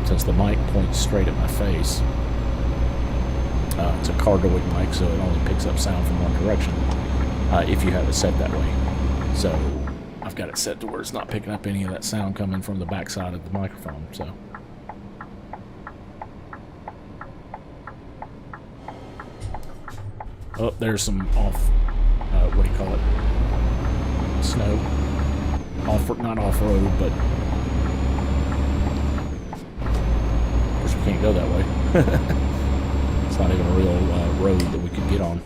since the mic points straight at my face, it's a cardioid mic, so it only picks up sound from one direction if you have it set that way. So I've got it set to where it's not picking up any of that sound coming from the backside of the microphone. So oh, there's some what do you call it? Snow. Not off-road, but of course we can't go that way. It's not even a real road that we could get on.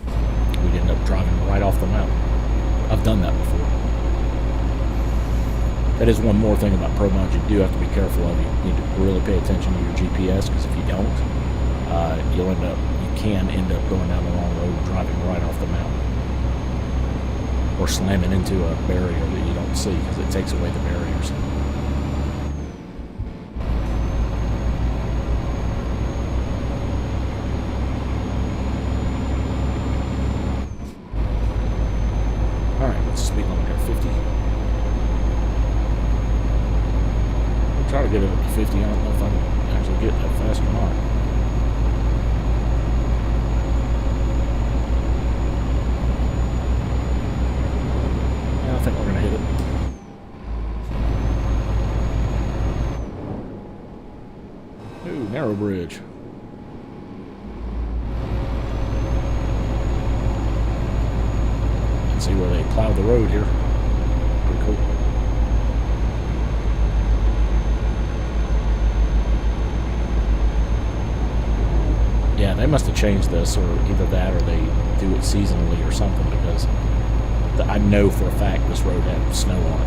We'd end up driving right off the mountain. I've done that before. That is one more thing about Pro Mods you do have to be careful of. You need to really pay attention to your GPS, because if you don't, you can end up going down the wrong road, driving right off the mountain, or slamming into a barrier that you don't see because it takes away the barriers. Alright, what's the speed limit here? 50? I'll try to get it up to 50. I don't know if I can actually get that fast or not. I think we're going to hit it. Ooh, narrow bridge. You can see where they plow the road here. Pretty cool. Yeah, they must have changed this, or either that or they do it seasonally or something, because I know for a fact this road had snow on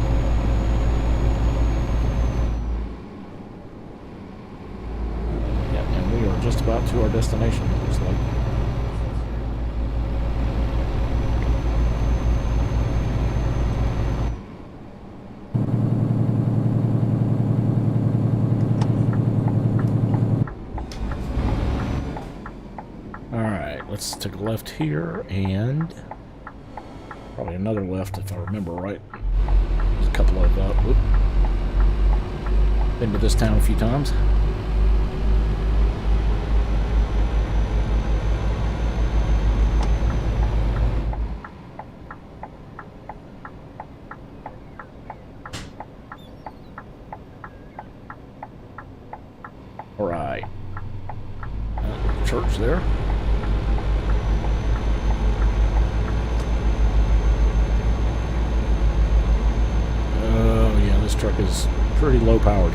just about to our destination, it looks like. Alright, let's take a left here, and probably another left if I remember right. There's a couple of, been to this town a few times. Alright. Church there. Oh yeah, this truck is pretty low powered.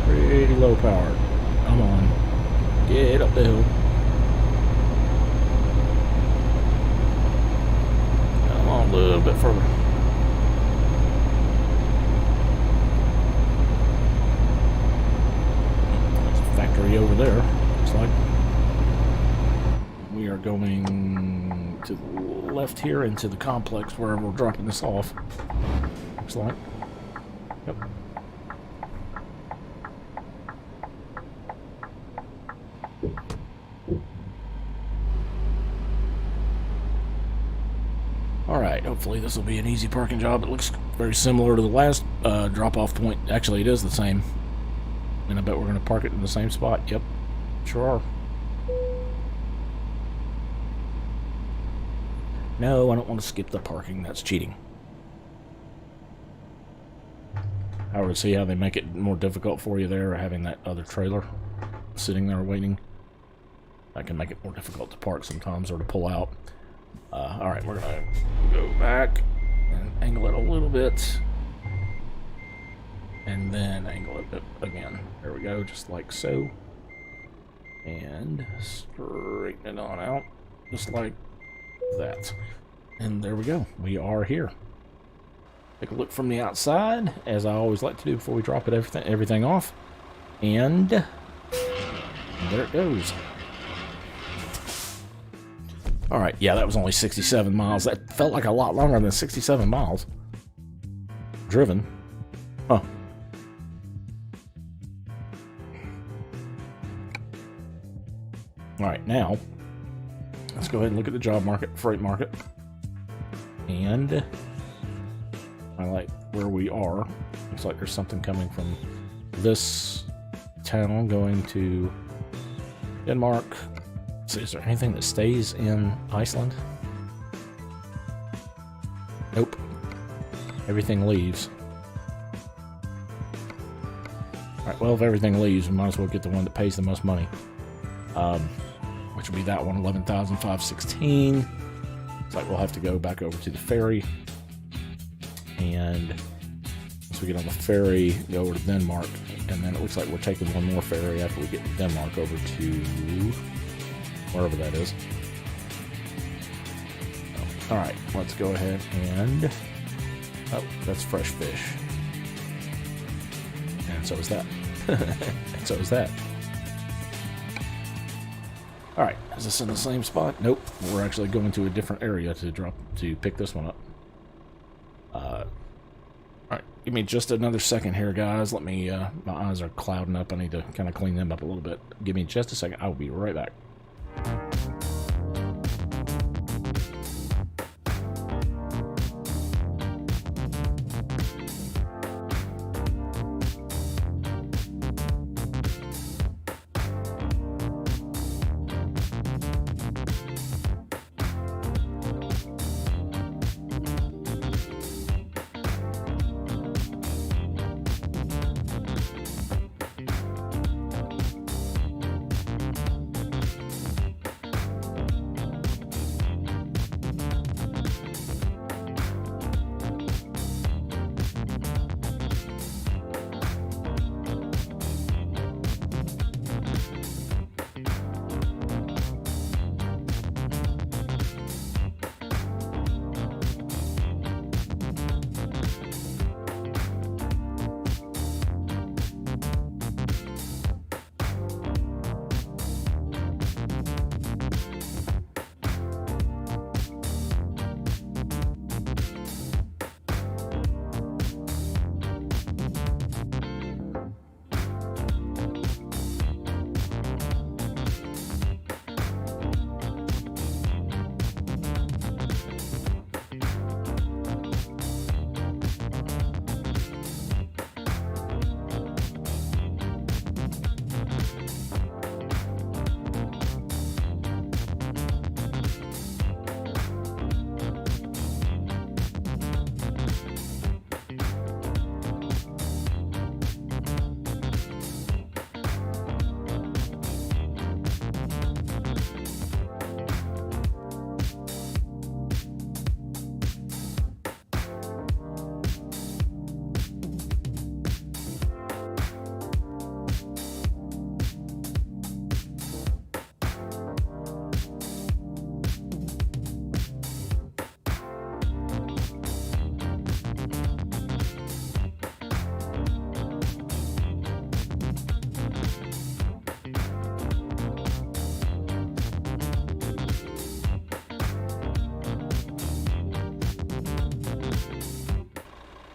Pretty low powered. Come on. Get up the hill. Come on a little bit further. There's a factory over there, looks like. We are going to the left here into the complex wherever we're dropping this off. Looks like. Yep. Alright, hopefully this will be an easy parking job. It looks very similar to the last drop-off point. Actually, it is the same. And I bet we're going to park it in the same spot. Yep, sure are. No, I don't want to skip the parking. That's cheating. I would see how they make it more difficult for you there, having that other trailer sitting there waiting. That can make it more difficult to park sometimes or to pull out. Alright, we're going to go back and angle it a little bit. And then angle it again. There we go, just like so. And straighten it on out, just like that. And there we go. We are here. Take a look from the outside, as I always like to do before we drop everything off. And there it goes. Alright, yeah, that was only 67 miles. That felt like a lot longer than 67 miles. Driven. Huh. Alright, now, let's go ahead and look at the job market, freight market. And I like where we are. Looks like there's something coming from this town going to Denmark. So is there anything that stays in Iceland? Nope. Everything leaves. Alright, well, if everything leaves, we might as well get the one that pays the most money. Which will be that one, 11,516. Looks like we'll have to go back over to the ferry. And once we get on the ferry, go over to Denmark. And then it looks like we're taking one more ferry after we get to Denmark over to wherever that is. Oh, alright, let's go ahead and... Oh, that's fresh fish. And so is that. And so is that. Alright, is this in the same spot? Nope. We're actually going to a different area to pick this one up. Alright, give me just another second here, guys. Let me, my eyes are clouding up. I need to kind of clean them up a little bit. Give me just a second. I will be right back.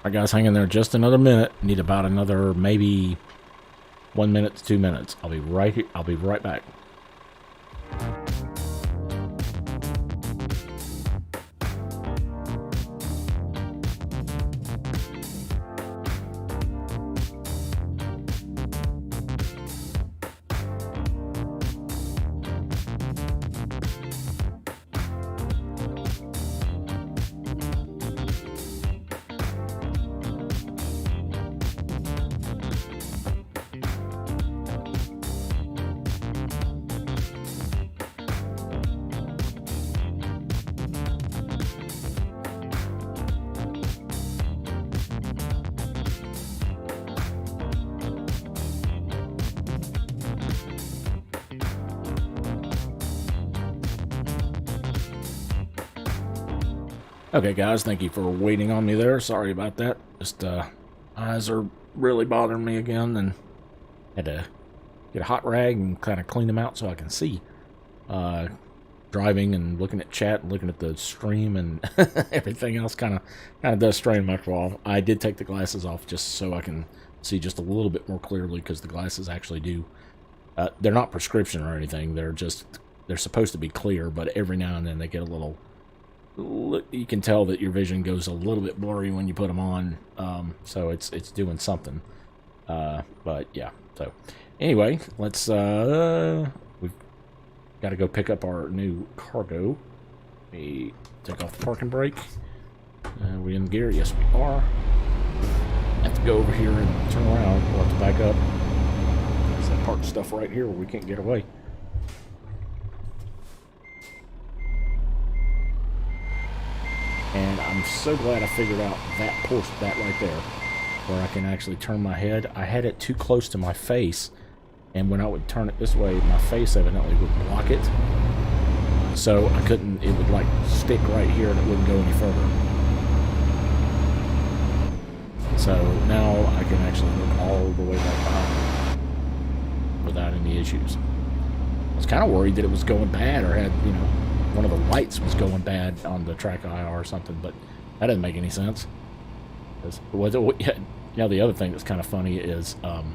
Alright guys, hang in there just another minute. Need about another maybe 1 minute to 2 minutes. I'll be right here. I'll be right back. Okay, guys, thank you for waiting on me there. Sorry about that. Just, eyes are really bothering me again, and had to get a hot rag and kind of clean them out so I can see. Driving and looking at chat and looking at the stream and everything else kind of does strain my crawl. I did take the glasses off just so I can see just a little bit more clearly, because the glasses actually do. They're not prescription or anything. They're supposed to be clear, but every now and then they get a little. You can tell that your vision goes a little bit blurry when you put them on, so it's doing something. But yeah, so anyway, let's we've got to go pick up our new cargo. Let me take off the parking brake. Are we in gear? Yes, we are. Have to go over here and turn around. We'll have to back up. There's that parked stuff right here where we can't get away. And I'm so glad I figured out that right there, where I can actually turn my head. I had it too close to my face, and when I would turn it this way, my face evidently would block it. So I couldn't, it would like stick right here and it wouldn't go any further. So now I can actually look all the way back behind without any issues. I was kind of worried that it was going bad or had, one of the lights was going bad on the track IR or something, but that didn't make any sense. The other thing that's kind of funny is on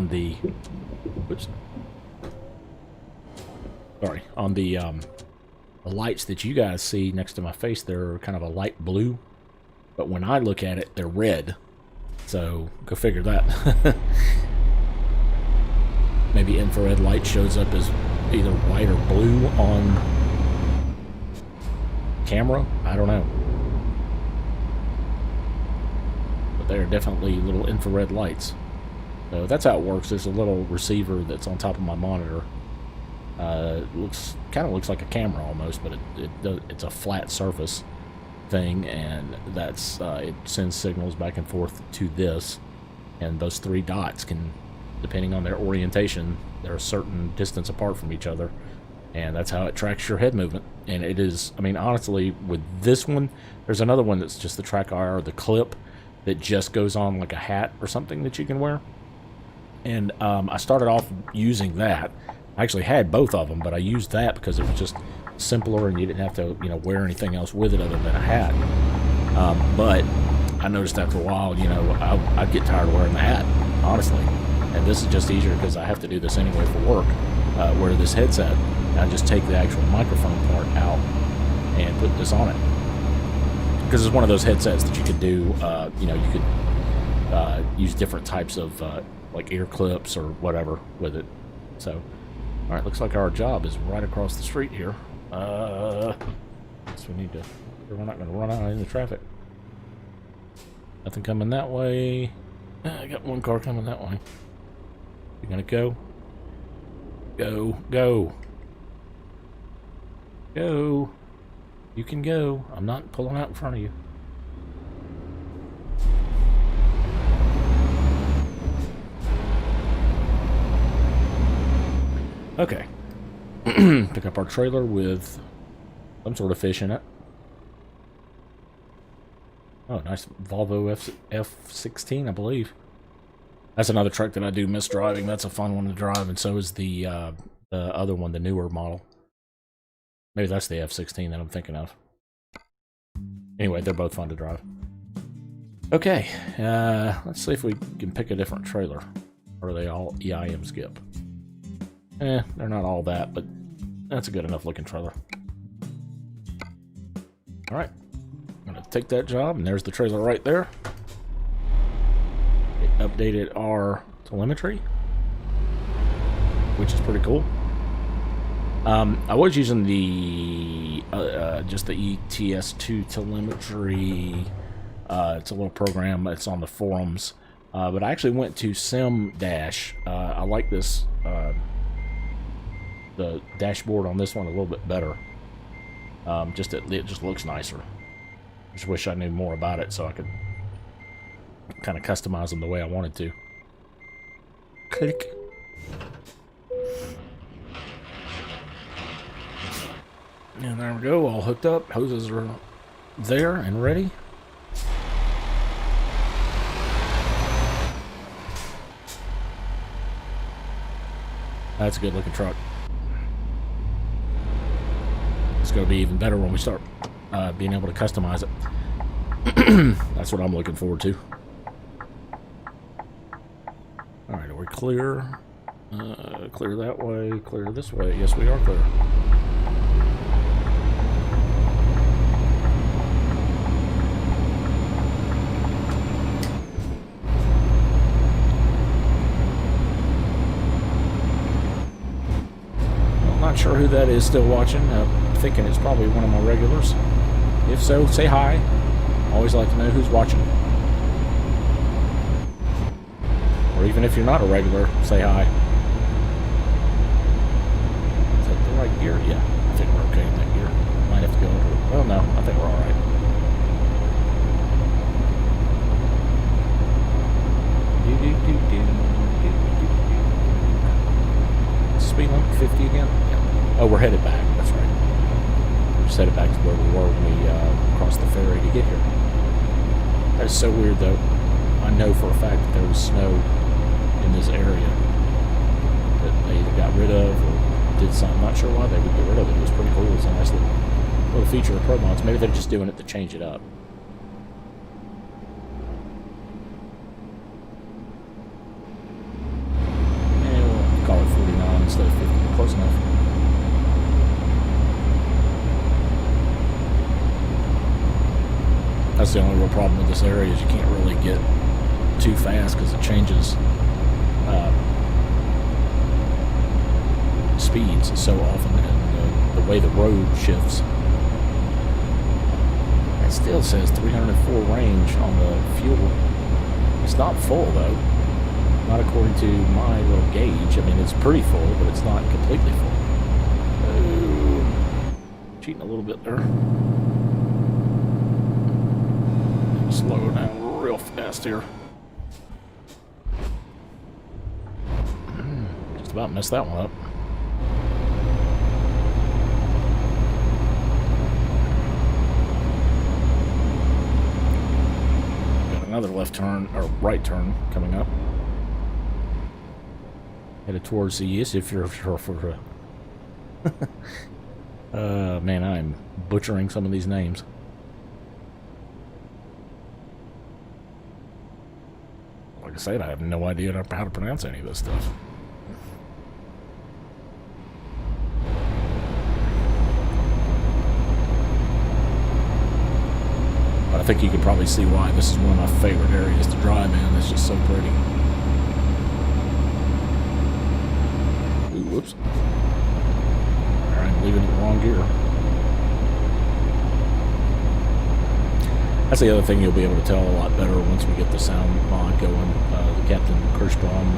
the lights that you guys see next to my face, they're kind of a light blue, but when I look at it, they're red. So go figure that. Maybe infrared light shows up as either white or blue on camera. I don't know. But they're definitely little infrared lights. So that's how it works. There's a little receiver that's on top of my monitor. It kind of looks like a camera almost, but it's a flat surface thing, and that's it sends signals back and forth to this, and those three dots can, depending on their orientation, they're a certain distance apart from each other, and that's how it tracks your head movement. And it is, I mean, honestly, with this one, there's another one that's just the track IR, the clip, that just goes on like a hat or something that you can wear. And I started off using that. I actually had both of them, but I used that because it was just simpler and you didn't have to, wear anything else with it other than a hat. But I noticed after a while, I'd get tired of wearing the hat, honestly. And this is just easier because I have to do this anyway for work, wear this headset. I just take the actual microphone part out and put this on it. Because it's one of those headsets that you could do, you could use different types of like ear clips or whatever with it. So, all right, looks like our job is right across the street here. So we need to, we're not going to run out into traffic. Nothing coming that way. I got one car coming that way. You gonna go? Go, go. Go. You can go. I'm not pulling out in front of you. Okay. Pick up our trailer with some sort of fish in it. Oh, nice Volvo F16, I believe. That's another truck that I do miss driving. That's a fun one to drive, and so is the other one, the newer model. Maybe that's the F16 that I'm thinking of. Anyway, they're both fun to drive. Okay, let's see if we can pick a different trailer. Or are they all EIM skip? They're not all that, but that's a good enough looking trailer. Alright, I'm going to take that job, and there's the trailer right there. It updated our telemetry, which is pretty cool. I was using the just the ETS2 telemetry. It's a little program. It's on the forums, but I actually went to Sim Dash. I like this the dashboard on this one a little bit better. It just looks nicer. Just wish I knew more about it so I could kind of customize them the way I wanted to. Click. And there we go, all hooked up. Hoses are there and ready. That's a good looking truck. It's going to be even better when we start being able to customize it. That's what I'm looking forward to. Alright, are we clear? Clear that way, clear this way. Yes, we are clear. Not sure who that is still watching. I'm thinking it's probably one of my regulars. If so, say hi. Always like to know who's watching. Or even if you're not a regular, say hi. Is that the right gear? Yeah, I think we're okay in that gear. Might have to go over. Well, no, I think we're alright. Speed limit 50 again? Yeah. Oh, we're headed back. That's right. We're just headed back to where we were when we crossed the ferry to get here. That is so weird, though. I know for a fact that there was snow in this area that they either got rid of or did something. I'm not sure why they would get rid of it. It was pretty cool. It was a nice little feature of Pro Mods. Maybe they're just doing it to change it up. Call it 49 instead of 50. Close enough. That's the only real problem with this area is you can't really get too fast because it changes speeds so often and the way the road shifts. It still says 304 range on the fuel. It's not full though. Not according to my little gauge. I mean, it's pretty full, but it's not completely full. Oh, cheating a little bit there. Slow down real fast here. Just about messed that one up. Got another left turn, or right turn, coming up. Headed towards the east if you're for man, I'm butchering some of these names. Like I said, I have no idea how to pronounce any of this stuff. But I think you can probably see why this is one of my favorite areas to drive in. It's just so pretty. Ooh, whoops. Alright, I'm leaving it in the wrong gear. That's the other thing you'll be able to tell a lot better once we get the sound mod going. The Captain Kirstrom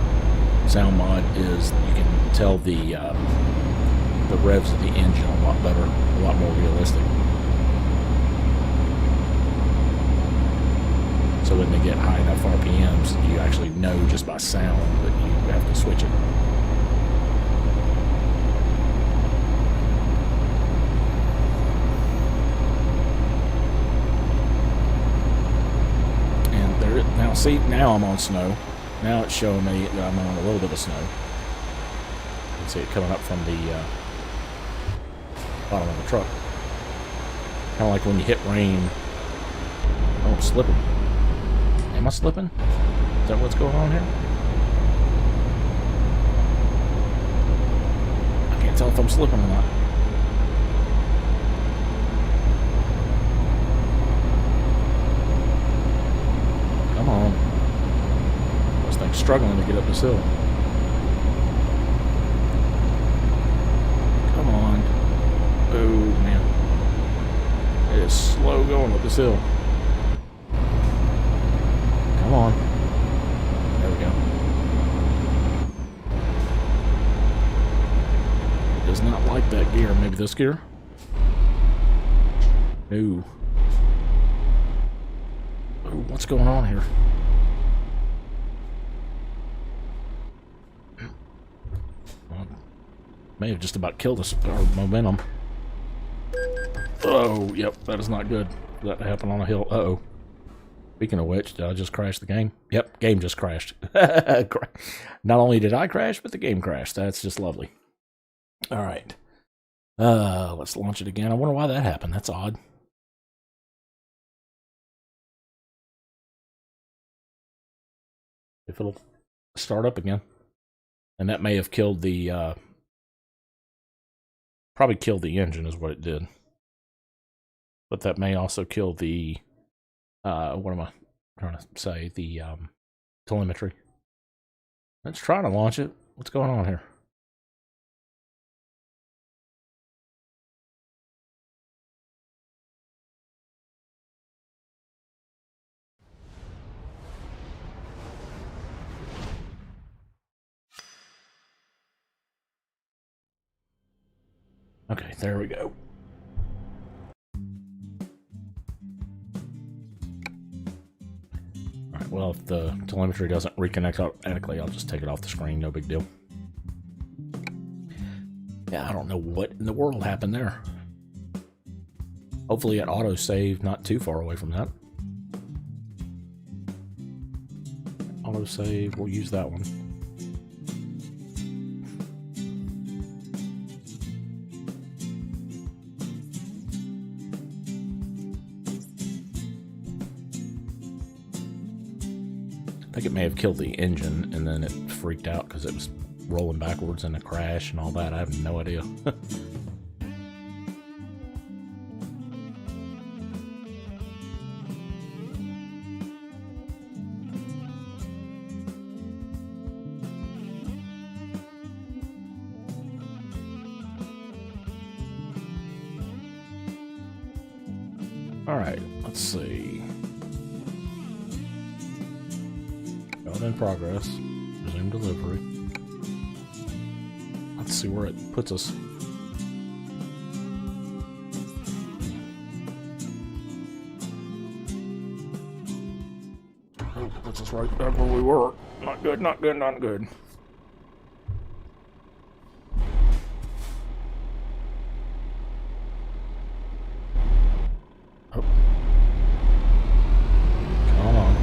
sound mod is you can tell the revs of the engine a lot better, a lot more realistic. So when they get high enough RPMs, you actually know just by sound that you have to switch it. Now see, now I'm on snow. Now it's showing me that I'm on a little bit of snow. You can see it coming up from the bottom of the truck. Kind of like when you hit rain. Oh, I'm slipping. Am I slipping? Is that what's going on here? I can't tell if I'm slipping or not. Come on. This thing's struggling to get up this hill. Come on. Oh, man. It is slow going up this hill. Come on. There we go. It does not like that gear. Maybe this gear? No. Oh, what's going on here? Well, may have just about killed us, our momentum. Oh, yep, that is not good. That happened on a hill. Uh-oh. Speaking of which, did I just crash the game? Yep, game just crashed. Not only did I crash, but the game crashed. That's just lovely. All right. Let's launch it again. I wonder why that happened. That's odd. If it'll start up again. And that may have killed the, probably killed the engine is what it did. But that may also kill the, what am I trying to say? The, telemetry. Let's try to launch it. What's going on here? Okay, there we go. Alright, well, if the telemetry doesn't reconnect automatically, I'll just take it off the screen, no big deal. Yeah, I don't know what in the world happened there. Hopefully it auto-saved not too far away from that. Auto-save, we'll use that one. I think it may have killed the engine and then it freaked out because it was rolling backwards in a crash and all that. I have no idea. Alright, let's see. Got in progress. Resume delivery. Let's see where it puts us. Oh, puts us right back where we were. Not good, not good, not good. Oh. Come on.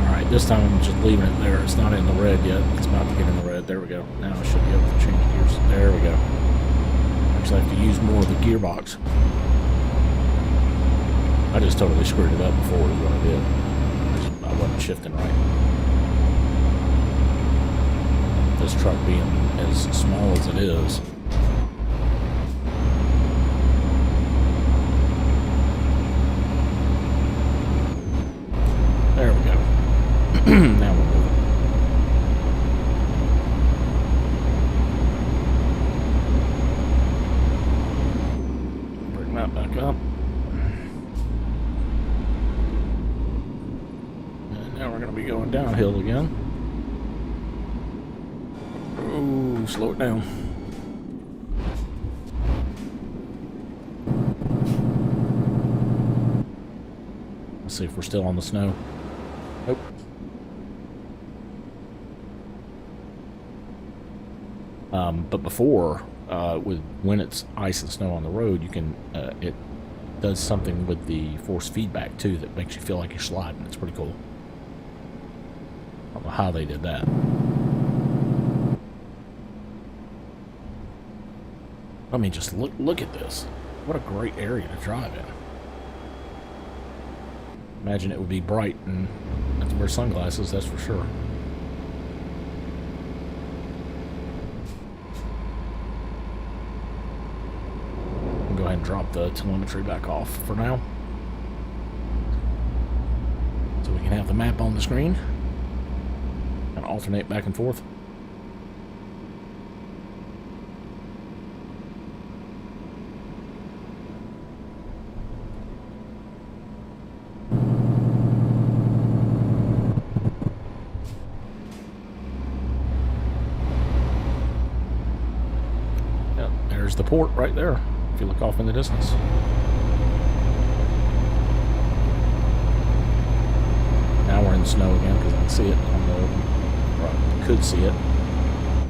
Alright, this time I'm just leaving it there. It's not in the red yet. It's about to get in the red. There we go. Now I should be able to change gears. There we go. Actually, I have to use more of the gearbox. I just totally screwed it up before is what I did. I wasn't shifting right. This truck being as small as it is. There we go. Now we're moving. Bring that back up. And now we're going to be going downhill again. Oh, slow it down. Let's see if we're still on the snow. Nope. But before, when it's ice and snow on the road, you can it does something with the force feedback too that makes you feel like you're sliding. It's pretty cool. I don't know how they did that. I mean, just look at this. What a great area to drive in. Imagine it would be bright and have to wear sunglasses, that's for sure. I'll go ahead and drop the telemetry back off for now, so we can have the map on the screen and alternate back and forth. There's the port right there, if you look off in the distance. Now we're in the snow again because I can see it on the, or I could see it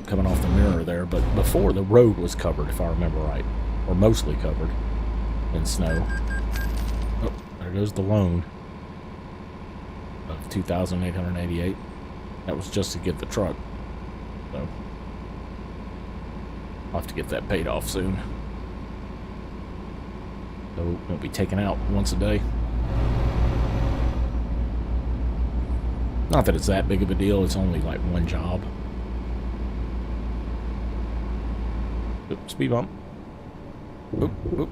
coming off the mirror there, but before the road was covered, if I remember right, or mostly covered in snow. Oh, there goes the loan of $2,888. That was just to get the truck, so I'll have to get that paid off soon. So it'll be taken out once a day. Not that it's that big of a deal, it's only like one job. Oop, speed bump. Oop, oop.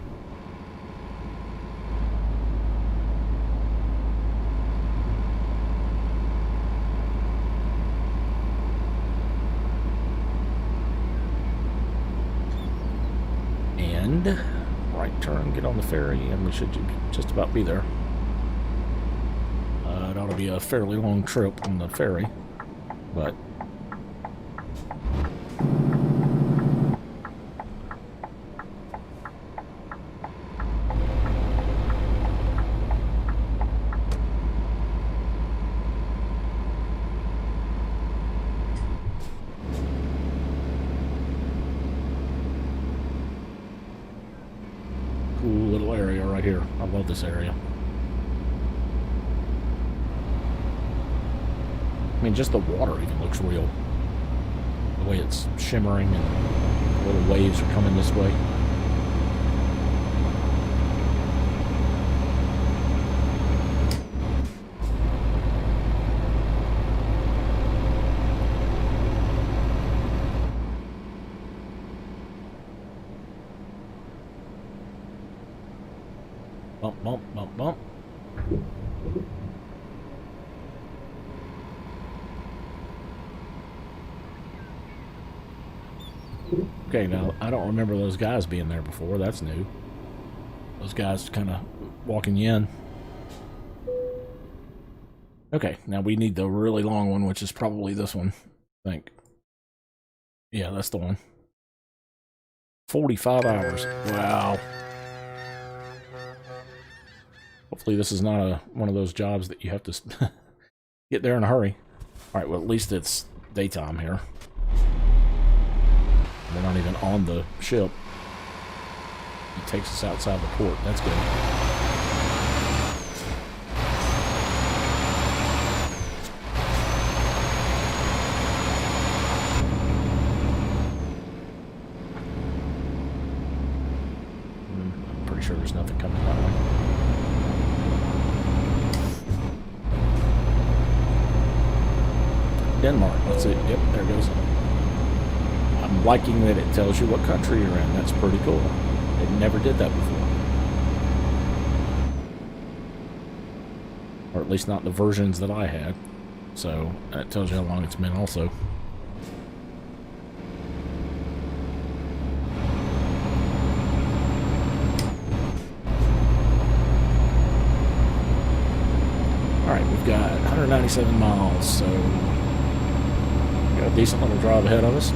And right turn, get on the ferry, and we should just about be there. It ought to be a fairly long trip on the ferry, but cool little area right here. I love this area. I mean, just the water even looks real. The way it's shimmering and little waves are coming this way. Bump, bump, bump, bump. Okay, now, I don't remember those guys being there before. That's new. Those guys kind of walking you in. Okay, now we need the really long one, which is probably this one, I think. Yeah, that's the one. 45 hours. Wow. Hopefully this is not one of those jobs that you have to get there in a hurry. Alright, well, at least it's daytime here. We're not even on the ship. It takes us outside the port. That's good. I'm pretty sure there's nothing coming that way. Denmark. Let's see. Yep, there it goes. I'm liking that it tells you what country you're in. That's pretty cool. It never did that before. Or at least not the versions that I had. So, that tells you how long it's been also. Alright, we've got 197 miles, so we've got a decent little drive ahead of us.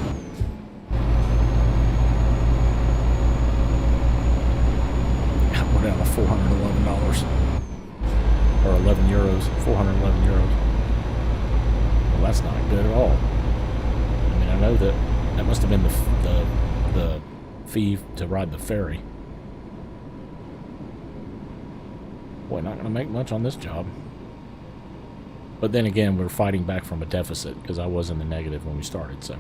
We're down to $411. Or 11 euros. 411 euros. Well, that's not good at all. I mean, I know that must have been the fee to ride the ferry. Boy, not going to make much on this job. But then again, we're fighting back from a deficit because I was in the negative when we started, so.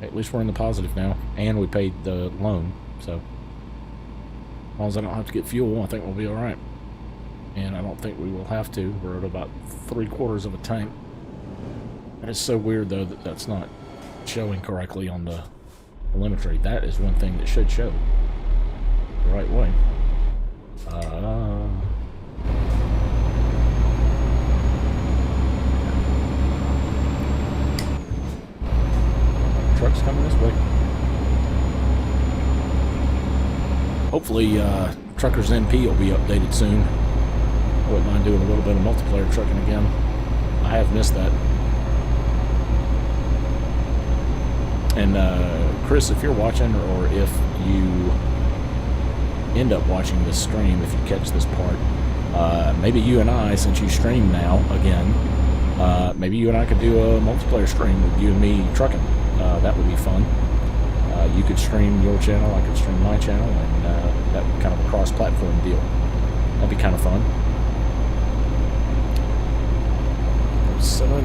At least we're in the positive now, and we paid the loan, so as long as I don't have to get fuel, I think we'll be all right. And I don't think we will have to. We're at about 3/4 of a tank. And it's so weird though that that's not showing correctly on the telemetry. That is one thing that should show the right way. Truck's coming this way. Hopefully, Truckers NP will be updated soon. I wouldn't mind doing a little bit of multiplayer trucking again. I have missed that. And Chris, if you're watching, or if you end up watching this stream, if you catch this part, maybe you and I, since you stream now again, maybe you and I could do a multiplayer stream with you and me trucking. That would be fun. You could stream your channel, I could stream my channel, and that would kind of a cross-platform deal. That'd be kind of fun. 7,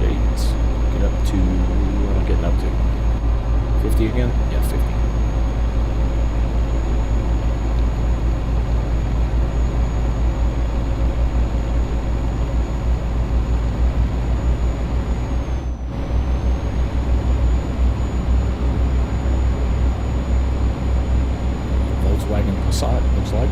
8, get up to, what am I getting up to? 50 again? Yeah, 50. Volkswagen Passat, looks like.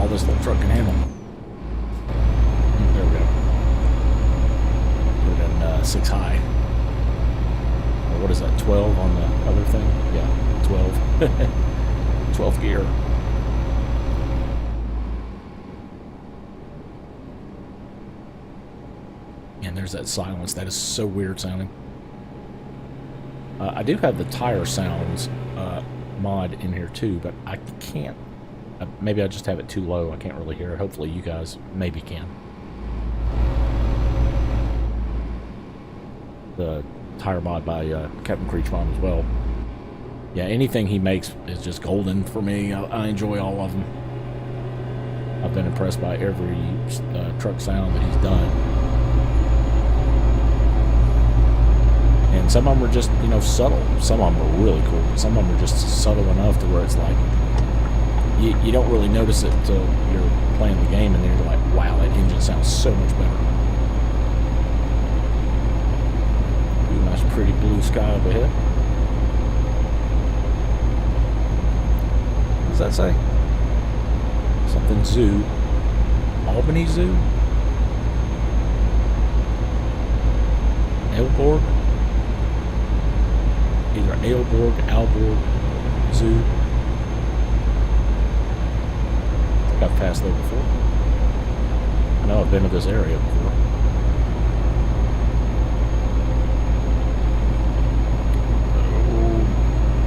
This little truck can handle. There we go. Put it in 6 high. Or what is that, 12 on the other thing? Yeah, 12. 12 gear. And there's that silence. That is so weird sounding. I do have the tire sounds mod in here too, but I can't. Maybe I just have it too low. I can't really hear it. Hopefully you guys maybe can. The tire mod by Captain Creechbaum as well. Yeah, anything he makes is just golden for me. I enjoy all of them. I've been impressed by every truck sound that he's done. And some of them are just, you know, subtle. Some of them are really cool. Some of them are just subtle enough to where it's like, you don't really notice it until you're playing the game, and then you're like, wow, that engine sounds so much better. Ooh, nice pretty blue sky up ahead. What does that say? Something Zoo. Albany Zoo? Aalborg? Either Aalborg Zoo. I've passed there before. I know I've been to this area before.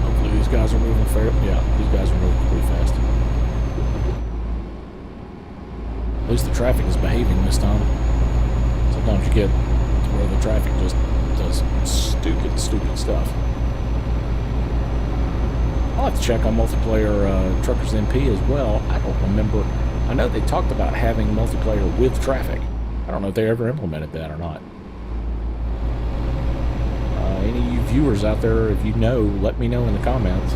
Hopefully these guys are moving fair. Yeah, these guys are moving pretty fast. At least the traffic is behaving this time. Sometimes you get to where the traffic just does stupid stuff. I'll have to check on multiplayer Truckers MP as well. I don't remember. I know they talked about having multiplayer with traffic. I don't know if they ever implemented that or not. Any of you viewers out there, if you know, let me know in the comments.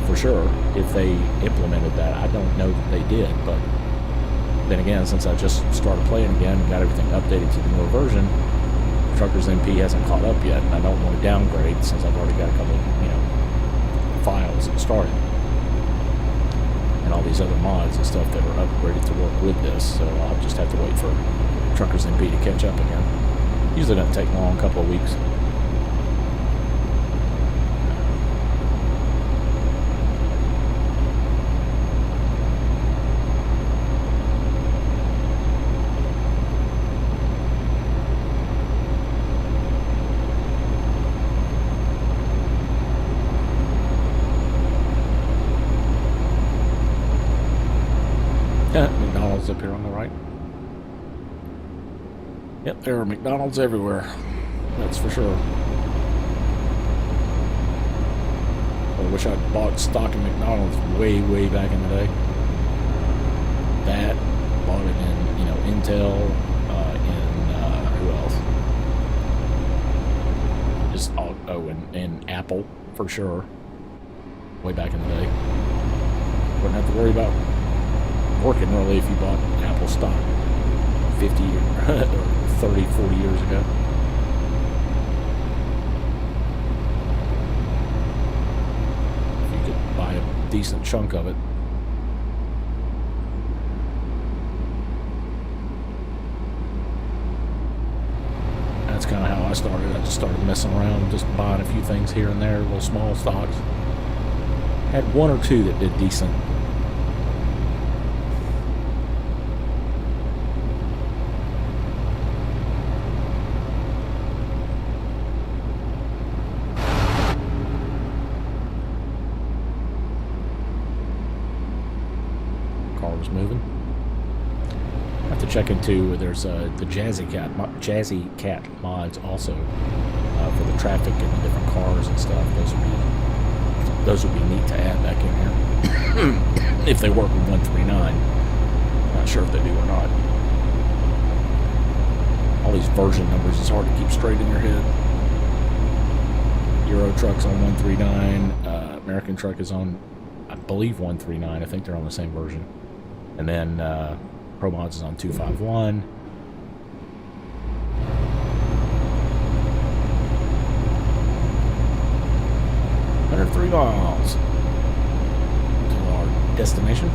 For sure, if they implemented that. I don't know that they did, but then again, since I just started playing again and got everything updated to the newer version, Truckers MP hasn't caught up yet, and I don't want to downgrade since I've already got a couple of, you know, files started, and all these other mods and stuff that are upgraded to work with this. So I'll just have to wait for Truckers MP to catch up again. Usually doesn't take long, a couple of weeks. McDonald's up here on the right. Yep, there are McDonald's everywhere. That's for sure. I wish I'd bought stock in McDonald's way, way back in the day. That, bought it in, you know, Intel, who else? Just, and Apple, for sure. Way back in the day. Wouldn't have to worry about working really if you bought Apple stock 50 or 30, 40 years ago. Buy a decent chunk of it. That's kind of how I started. I just started messing around, just buying a few things here and there, little small stocks. Had one or two that did decent. Was moving. I have to check into there's the Jazzy Cat mods also for the traffic and the different cars and stuff. Those would be neat to add back in here if they work with 139. Not sure if they do or not. All these version numbers is hard to keep straight in your head. Euro Truck's on 139. American Truck is on, I believe, 139. I think they're on the same version. And then ProMods is on 251. Under 3 miles to our destination.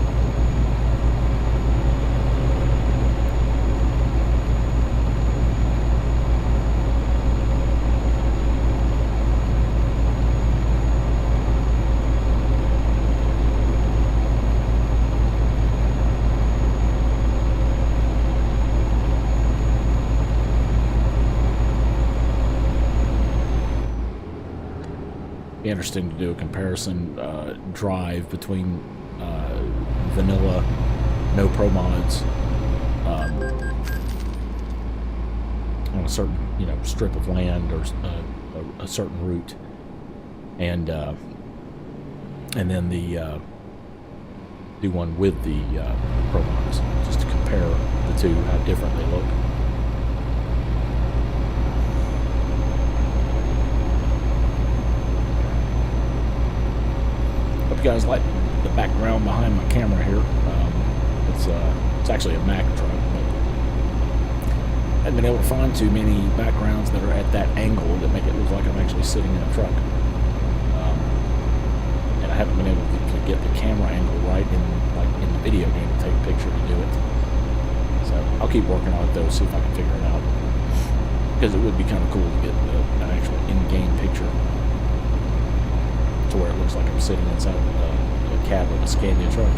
Be interesting to do a comparison drive between vanilla, no pro mods, on a certain strip of land or a certain route, and then the do one with the pro mods just to compare the two, how different they look. You guys like the background behind my camera here. It's actually a Mack truck, but I haven't been able to find too many backgrounds that are at that angle that make it look like I'm actually sitting in a truck. And I haven't been able to get the camera angle right in the video game to take a picture to do it. So I'll keep working on it though, see if I can figure it out. Because it would be kind of cool to get an actual in-game picture to where it looks like I'm sitting inside a cab of a Scania truck.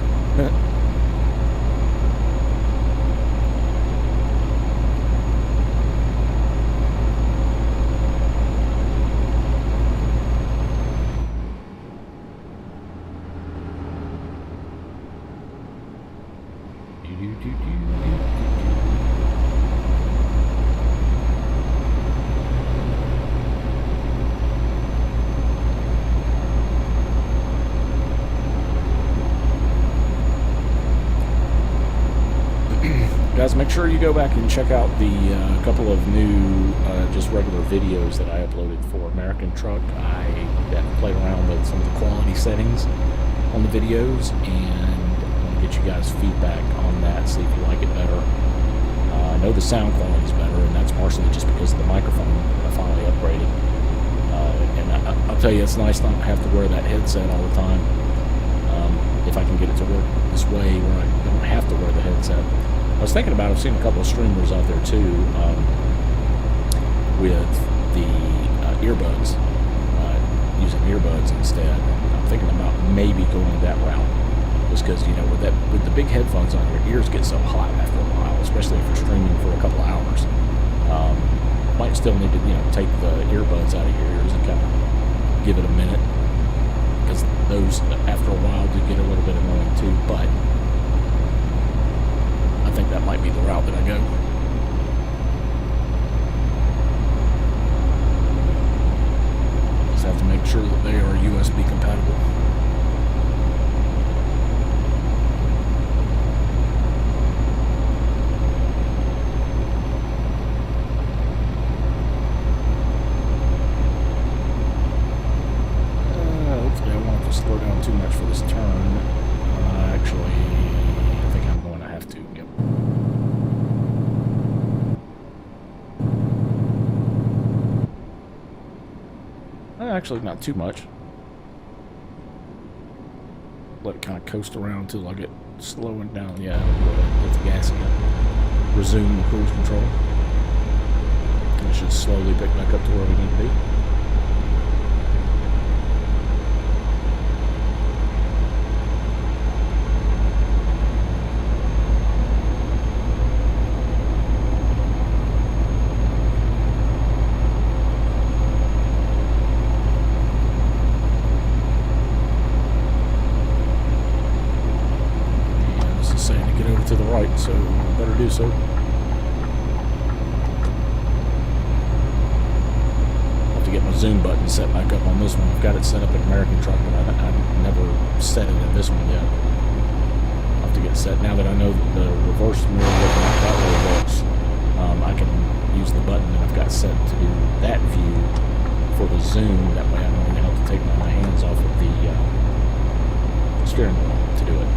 Guys, make sure you go back and check out the couple of new just regular videos that I uploaded for American Truck. I played around with some of the quality settings on the videos, and I want to get you guys feedback on that, see if you like it better. I know the sound quality is better, and that's partially just because of the microphone I finally upgraded. And I'll tell you, it's nice not to have to wear that headset all the time. If I can get it to work this way where I don't have to wear the headset. I was thinking about, I've seen a couple of streamers out there too, with the earbuds, using earbuds instead. I'm thinking about maybe going that route, just because with the big headphones on, your ears get so hot after a while, especially if you're streaming for a couple of hours. Might still need to take the earbuds out of your ears and kind of give it a minute, because those after a while do get a little bit annoying too. But I think that might be the route that I go. Just have to make sure that they are USB compatible. Slow down too much for this turn. Actually, I think I'm going to have to. Yep. Actually, not too much. Let it kind of coast around until I get slowing down. Yeah, let the gas again. Resume the cruise control. And it should slowly pick back up to where we need to be. To the right, so better do so. I'll have to get my zoom button set back up on this one. I've got it set up in American Truck, but I've never set it in this one yet. I'll have to get set now that I know that the reverse mirror looking like that way works. I can use the button that I've got set to do that view for the zoom. That way I don't even have to take my hands off of the steering wheel to do it.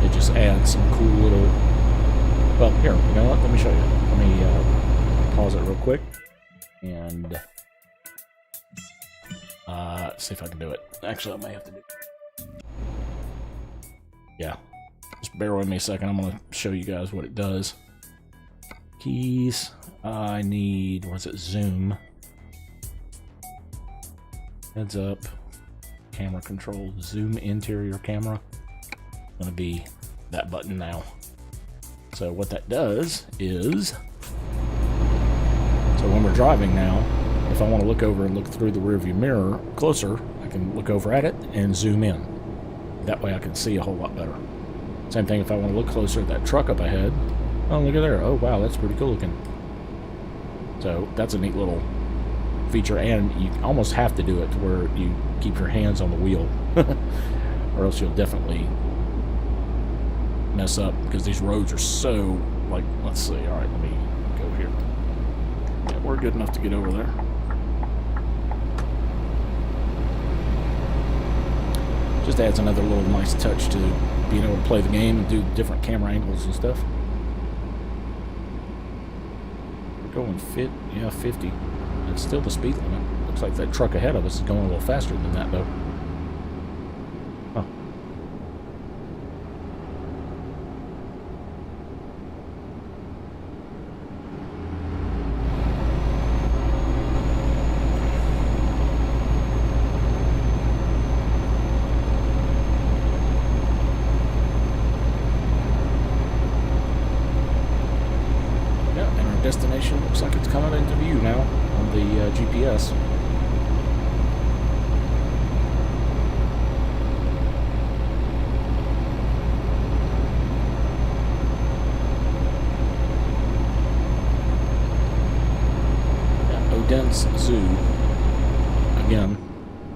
It just adds some cool little... Well, here, you know what? Let me show you. Let me pause it real quick. And... see if I can do it. Actually, I may have to do it. Yeah. Just bear with me a second. I'm going to show you guys what it does. Keys. I need... What's it? Zoom. Heads up. Camera control. Zoom interior camera. Going to be that button now. So what that does is, so when we're driving now, if I want to look over and look through the rearview mirror closer, I can look over at it and zoom in. That way I can see a whole lot better. Same thing if I want to look closer at that truck up ahead. Oh, look at there. Oh, wow, that's pretty cool looking. So that's a neat little feature, and you almost have to do it to where you keep your hands on the wheel, or else you'll definitely mess up, because these roads are so, like, let's see, alright, let me go here. Yeah, we're good enough to get over there. Just adds another little nice touch to being able to play the game and do different camera angles and stuff. We're going 50. It's still the speed limit. Looks like that truck ahead of us is going a little faster than that, though. Huh. Destination looks like it's coming into view now on the GPS. Yeah, Odense Zoo. Again.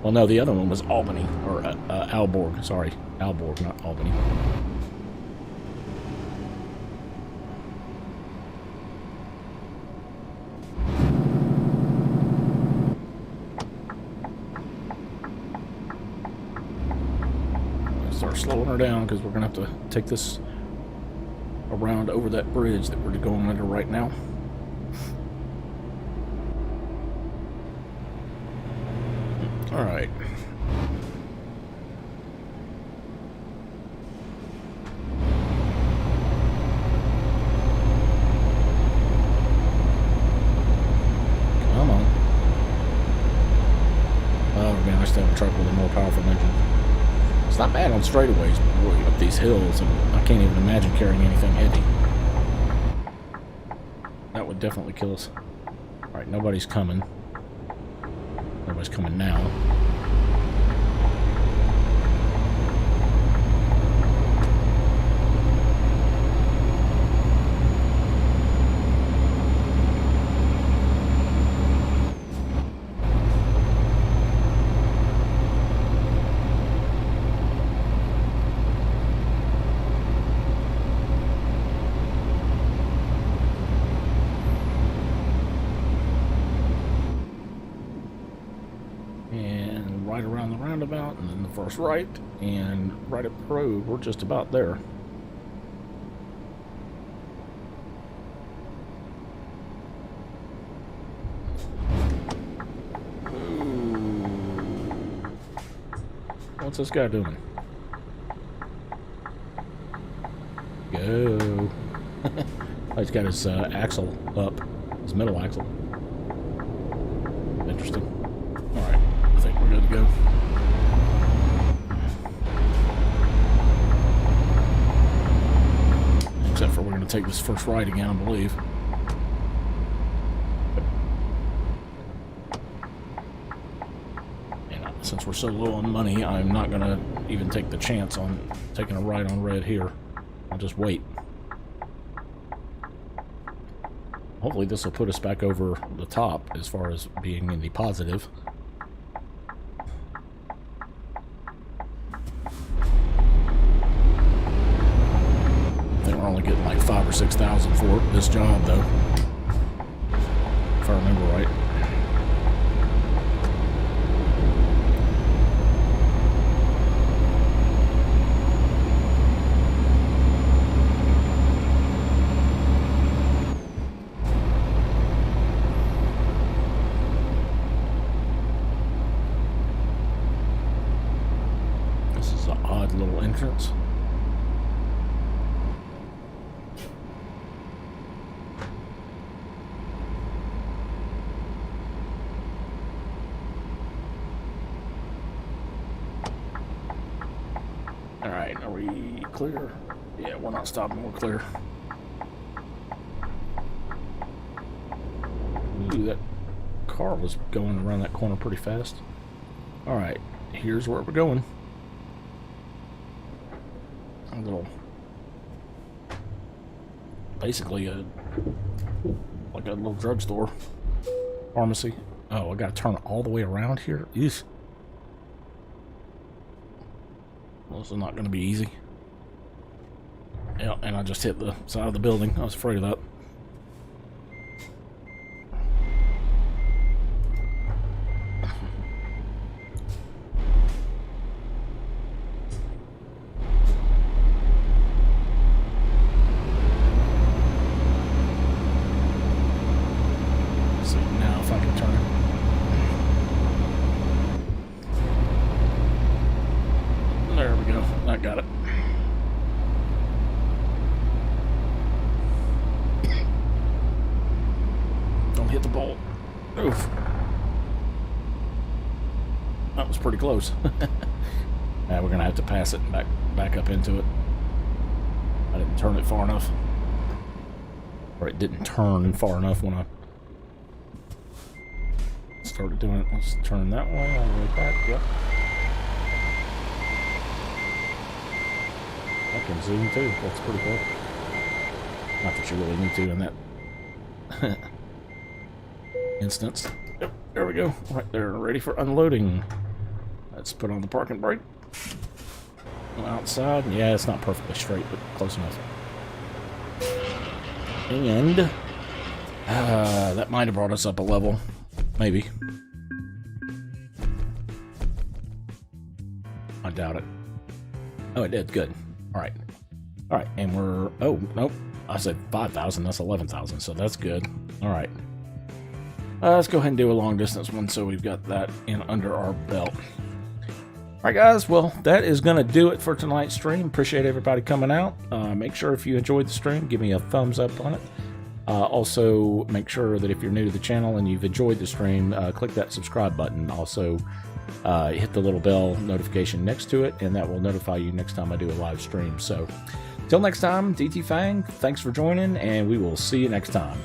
Well, no, the other one was Albany, or Aalborg. Sorry, Aalborg, not Albany. Start slowing her down because we're gonna have to take this around over that bridge that we're going under right now. All right. Come on. Oh, it'd be nice to have a truck with a more powerful engine. It's not bad on straightaways, but boy, up these hills, and I can't even imagine carrying anything heavy. That would definitely kill us. Alright, nobody's coming. Nobody's coming now. roundabout, and then the first right, and right up the road. We're just about there. What's this guy doing? Go. Oh, he's got his axle up. His middle axle. Interesting. Alright, I think we're good to go. Except for we're going to take this first right again, I believe. Since we're so low on money, I'm not going to even take the chance on taking a right on red here. I'll just wait. Hopefully this will put us back over the top as far as being in the positive. I think we're only getting like 5,000 or 6,000 for this job, though, if I remember right. Little entrance. All right, are we clear? Yeah, we're not stopping. We're clear. Ooh, that car was going around that corner pretty fast. All right, here's where we're going. A little, basically like a little drugstore, pharmacy. Oh, I gotta turn all the way around here. Eesh. Well, this is not gonna be easy. Yeah, and I just hit the side of the building. I was afraid of that. I got it. Don't hit the bolt. Oof. That was pretty close. Now we're gonna have to pass it and back up into it. I didn't turn it far enough. Or it didn't turn far enough when I started doing it. Let's turn that way all the way back. Yep. I can zoom too. That's pretty cool. Not that you really need to in that instance. Yep, there we go. Right there, ready for unloading. Let's put on the parking brake. Outside. Yeah, it's not perfectly straight, but close enough. And that might have brought us up a level. Maybe. I doubt it. Oh, it did. Good. Alright. Alright, and we're... Oh, nope. I said 5,000. That's 11,000, so that's good. Alright. Let's go ahead and do a long distance one so we've got that in under our belt. Alright, guys. Well, that is going to do it for tonight's stream. Appreciate everybody coming out. Make sure if you enjoyed the stream, give me a thumbs up on it. Also, make sure that if you're new to the channel and you've enjoyed the stream, click that subscribe button. Also, hit the little bell notification next to it, and that will notify you next time I do a live stream. So, till next time, DT Fang, thanks for joining, and we will see you next time.